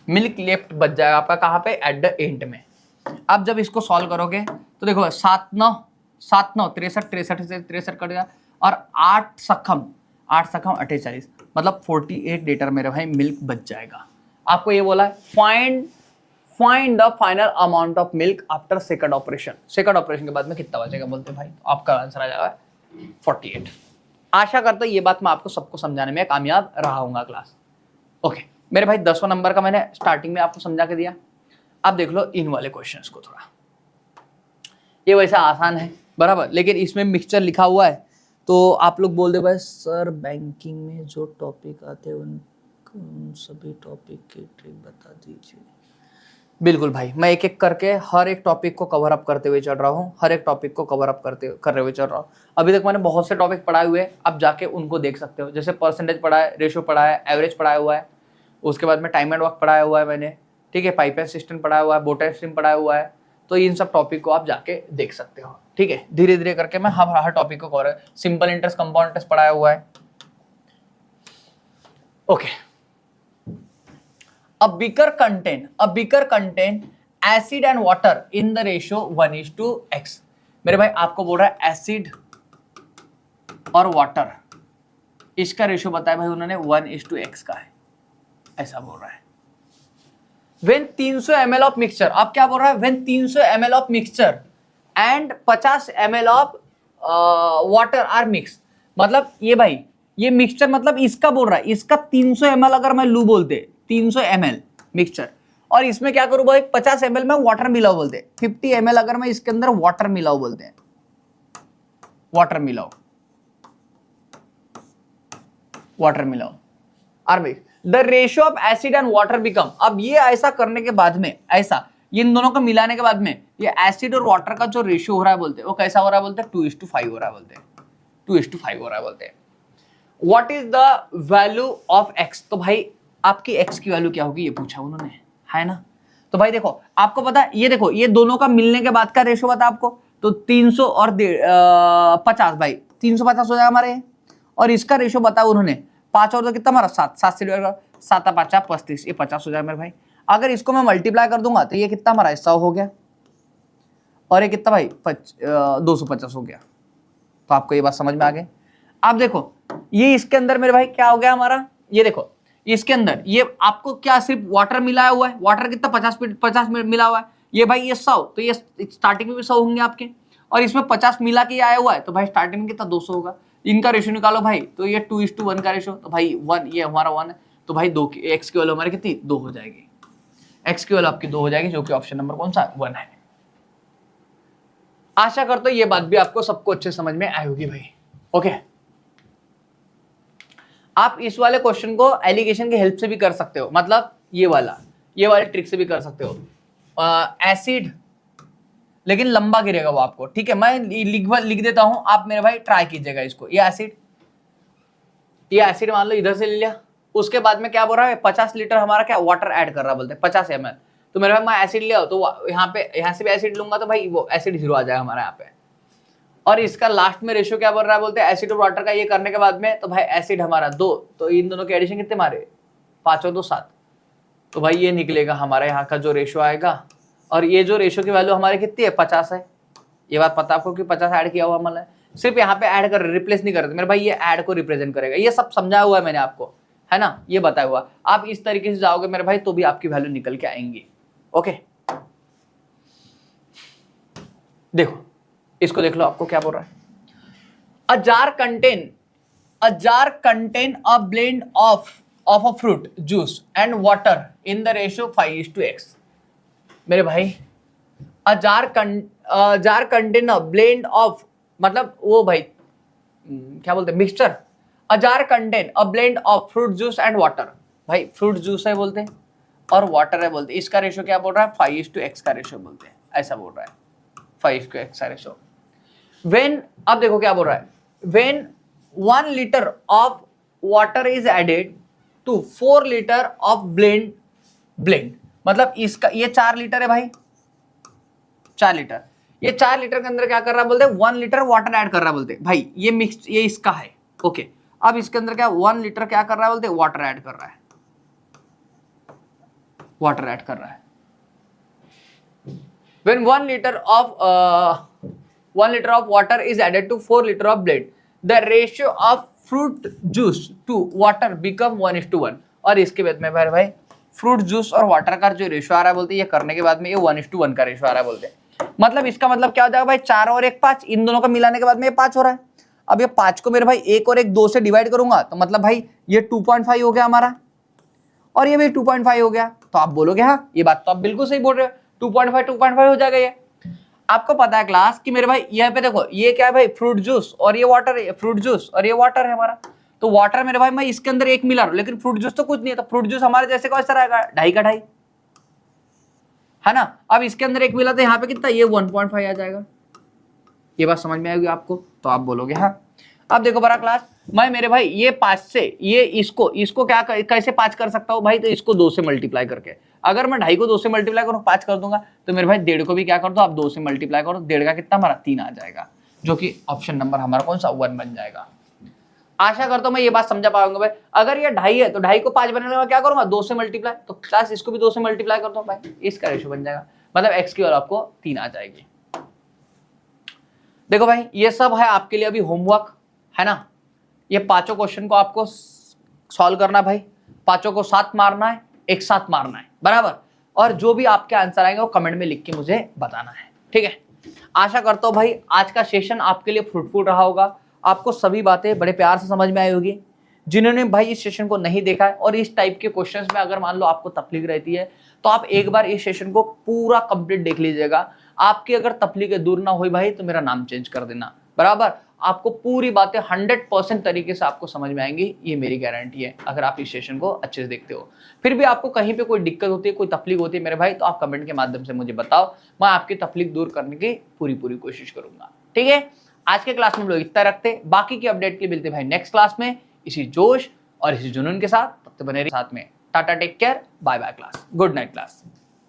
मिल्क लेफ्ट बच जाएगा आपका कहां पे, एट द एंड में। अब जब इसको सॉल्व करोगे तो देखो 7 9 63 63 से 63 कट गया, और 8 सखम 48, मतलब 48 लीटर मेरे भाई मिल्क बच जाएगा। आपको ये बोला है find the final amount of milk after second operation, second operation के बाद में कितना बचेगा बोलते भाई। तो आपका आंसर आ जाएगा 48। आशा करता हूं ये बात मैं आपको सबको समझाने में कामयाब रहा हूंगा क्लास। ओके मेरे भाई 10वां नंबर का मैंने स्टार्टिंग में आपको समझा के दिया। अब देख लो इन वाले क्वेश्चंस को थोड़ा, ये वैसे आसान है बराबर, लेकिन इसमें मिक्सचर लिखा हुआ है तो आप लोग बोल दे भाई सर बैंकिंग में जो टॉपिक आते हैं उन सभी टॉपिक की ट्रिक बता दीजिए। बिल्कुल भाई, मैं एक एक करके हर एक टॉपिक को कवर अप करते हुए चल रहा हूँ, हर एक टॉपिक को कवर अप कर रहे हुए चल रहा हूँ। अभी तक मैंने बहुत से टॉपिक पढ़ाए हुए हैं, आप जाके उनको देख सकते हो। जैसे परसेंटेज पढ़ा है, रेशो पढ़ा है, एवरेज पढ़ाया हुआ है, उसके बाद में टाइम एंड वर्क पढ़ाया हुआ है मैंने, ठीक है, पाइप एंड सिस्टम पढ़ाया हुआ है, बोटा स्ट्रीम पढ़ाया हुआ है। तो इन सब टॉपिक को आप जाके देख सकते हो, ठीक है। धीरे धीरे करके मैं हर टॉपिक को cover, simple interest, compound interest पढ़ाया हुआ है। Okay, a beaker contain acid and water in the ratio 1:x। मेरे भाई आपको बोल रहा है एसिड और वाटर, इसका रेशियो बताया भाई उन्होंने 1:x का है, ऐसा बोल रहा है। When 300 ml ऑफ मिक्सचर, आप क्या बोल रहा है, when 300 ml of mixture and 50 ml of water are mix, मतलब ये भाई ये मिक्सचर मतलब इसका बोल रहा है, इसका 300 ml अगर मैं लू बोलते 300 ml मिक्सचर, और इसमें क्या करूं भाई 50 ml में वाटर मिलाओ बोलते, 50 ml अगर मैं इसके अंदर वाटर मिलाओ बोलते हैं, वाटर मिलाओ और mix the ratio of acid and water become. अब ये ऐसा करने के बाद में, ऐसा इन दोनों को मिलाने के बाद में ये एसिड और वाटर का जो रेशियो हो रहा है बोलते हैं वो कैसा हो रहा है बोलते हैं 2:5 हो रहा है बोलते हैं, 2:5 हो रहा है बोलते हैं। What is the value of x, तो भाई आपकी एक्स की वैल्यू क्या होगी ये पूछा उन्होंने, है ना। तो भाई देखो आपको पता है, ये देखो ये दोनों का मिलने के बाद का रेशियो बता आपको, तो 300 और 50 भाई 350 हो जाएगा हमारे, और इसका रेशियो बताया उन्होंने 5 और तो कितना हमारा 7 से 7 5 35, ये 50 हो जाएगा मेरे भाई। अगर इसको मैं मल्टीप्लाई कर दूंगा तो ये कितना हमारा 100 हो गया, और ये कितना भाई 250 हो गया। तो आपको ये बात समझ में आ गई। आप देखो ये इसके अंदर मेरे भाई क्या हो गया हमारा, ये देखो इसके अंदर ये आपको क्या सिर्फ वाटर मिलाया हुआ है, वाटर कितना 50 मिला हुआ है, ये भाई ये 100, तो ये स्टार्टिंग में भी 100 होंगे आपके, और इसमें 50 मिला के आया हुआ है, तो भाई स्टार्टिंग में कितना 200 होगा। इनका रेशियो निकालो भाई, तो ये 2:1 का रेशियो, तो भाई 1 ये हमारा 1 है, तो भाई 2 की एक्स की वैल्यू हमारी कितनी 2 हो जाएगी, एक्स की वैल्यू आपकी 2 हो जाएगी, जो कि ऑप्शन नंबर कौन सा 1 है। आशा करता हूं ये बात भी आपको सबको अच्छे समझ में आई होगी भाई। ओके, आप इस वाले क्वेश्चन को एलिगेशन की हेल्प से भी कर सकते हो, मतलब ये वाले ट्रिक से भी कर सकते हो। एसिड लेकिन लंबा गिरेगा वो आपको, ठीक है, मैं लिख देता हूं, आप मेरे भाई ट्राई कीजिएगा इसको। ये एसिड मान लो इधर से ले लिया, उसके बाद में क्या बोल रहा है 50 लीटर हमारा क्या वाटर ऐड कर रहा है बोलते हैं 50 ml, तो मेरे भाई मैं एसिड ले आओ, तो यहाँ से भी एसिड लूंगा तो भाई वो एसिड 0 आ जाएगा हमारा यहाँ पे। और इसका लास्ट में रेशियो क्या बोल रहा है बोलते हैं एसिड और वाटर का, ये करने के बाद में तो भाई एसिड हमारा 2, तो इन दोनों के एडिशन कितने मारे 5 और 2 7, तो भाई ये निकलेगा हमारा यहाँ का जो रेशियो आएगा, और ये जो रेशियो की वैल्यू हमारी कितनी है 50 है, ये बात पता आपको कि 50 ऐड किया हुआ मतलब, सिर्फ यहाँ पे ऐड कर, रिप्लेस नहीं करते मेरे भाई, ये ऐड को रिप्रेजेंट करेगा। ये सब समझाया हुआ है मैंने आपको, है ना, ये बताया हुआ। आप इस तरीके से जाओगे मेरे भाई तो भी आपकी वैल्यू निकल के आएंगी। ओके, देखो इसको देख लो, आपको क्या बोल रहा है। A jar contain a blend of a fruit juice and water in the ratio 5:x। मेरे भाई a jar contain a blend of, मतलब वो भाई क्या बोलते हैं, mixture. A jar contain a blend of fruit juice and water, भाई fruit juice है बोलते हैं और वाटर है बोलते हैं, इसका रेशियो क्या बोल रहा है, 5:x का रेशियो बोलते हैं, ऐसा बोल रहा है 5:x का रेशियो। वेन, अब देखो क्या बोल रहा है, when 1 liter of water is added to 4 liter of blend, मतलब इसका ये 4 लीटर है भाई, 4 लीटर, ये 4 लीटर के अंदर क्या कर रहा है बोलते हैं, 1 liter वाटर ऐड कर रहा है बोलते हैं भाई, ये मिक्स, ये इसका है। ओके, अब इसके अंदर क्या 1 liter क्या कर रहा है बोलते हैं, वाटर ऐड कर रहा है, वाटर ऐड कर रहा है। When 1 liter of water is added to 4 liter of blend, the ratio of fruit juice to water become 1:1। और इसके बाद में भाई फ्रूट जूस और वाटर का जो रेशियो आ रहा है बोलते हैं, ये करने के बाद में ये 1:1 का रेशियो आ रहा है बोलते हैं। मतलब इसका मतलब क्या हो जाएगा भाई, 4 और 1 5, इन दोनों को मिलाने के बाद में ये 5 हो रहा है। अब ये 5 को मेरे भाई 1 और 1 2 से डिवाइड करूंगा तो मतलब भाई ये 2.5 हो गया हमारा, और ये भी 2.5 हो गया। तो आप बोलोगे हाँ ये बात तो आप बिल्कुल सही बोल रहे हो, 2.5 हो जाएगा ये। आपको पता है क्लास कि मेरे भाई यहाँ पे देखो ये क्या है भाई, फ्रूट जूस और ये वाटर है, फ्रूट जूस और ये वाटर है हमारा। तो वाटर मेरे भाई मैं इसके अंदर 1 मिला रहा हूं, लेकिन फ्रूट जूस तो कुछ नहीं है, तो फ्रूट जूस हमारे जैसे कैसा रहेगा, 2.5 का 2.5, है ना। अब इसके अंदर 1 मिला तो यहाँ पे कितना, ये 1.5 आ जाएगा। ये बात समझ में आएगी आपको, तो आप बोलोगे हाँ। अब देखो बड़ा क्लास, मैं मेरे भाई ये 5 से ये इसको क्या कैसे 5 कर सकता हूँ भाई, तो इसको 2 से मल्टीप्लाई करके, अगर मैं 2.5 को 2 से मल्टीप्लाई करूँ 5 कर दूंगा, तो मेरे भाई 1.5 को भी क्या कर दो आप 2 से मल्टीप्लाई करो, 1.5 का कितना हमारा 3 आ जाएगा, जो कि ऑप्शन नंबर हमारा कौन सा 1 बन जाएगा। आशा करता हूं मैं ये बात समझा पाऊंगा भाई। अगर ये 2.5 है तो 2.5 को 5 बनाने में क्या करूंगा, 2 से मल्टीप्लाई, तो क्लास इसको भी 2 से मल्टीप्लाई कर दो भाई, इसका रेशियो बन जाएगा, मतलब x की वैल्यू आपको 3 आ जाएगी। देखो भाई ये सब है आपके लिए अभी होमवर्क, है ना। ये 5 क्वेश्चन को आपको सॉल्व करना भाई, 5 को साथ मारना है, एक साथ मारना है बराबर, और जो भी आपके आंसर आएंगे वो कमेंट में लिख के मुझे बताना है, ठीक है। आशा करता हूं भाई आज का सेशन आपके लिए फ्रूटफुल रहा होगा, आपको सभी बातें बड़े प्यार से समझ में आई होगी। जिन्होंने भाई इस सेशन को नहीं देखा है और इस टाइप के क्वेश्चंस में अगर मान लो आपको तकलीफ रहती है, तो आप एक बार इस सेशन को पूरा कंप्लीट देख लीजिएगा। आपकी अगर तकलीफें दूर ना हुई भाई तो मेरा नाम चेंज कर देना बराबर। आपको पूरी बातें 100% तरीके से आपको समझ में आएंगी, ये मेरी गारंटी है, अगर आप इस सेशन को अच्छे से देखते हो। फिर भी आपको कहीं पे कोई दिक्कत होती है, कोई तकलीफ होती है मेरे भाई, तो आप कमेंट के माध्यम से मुझे बताओ, मैं आपकी तकलीफ दूर करने की पूरी कोशिश करूंगा, ठीक है। आज के क्लास में हम लोग इतना रखते, बाकी की अपडेट के लिए मिलते भाई नेक्स्ट क्लास में इसी जोश और इसी जुनून के साथ। तब तक बने रहिए साथ में। Tata, take care, bye bye class, good night class.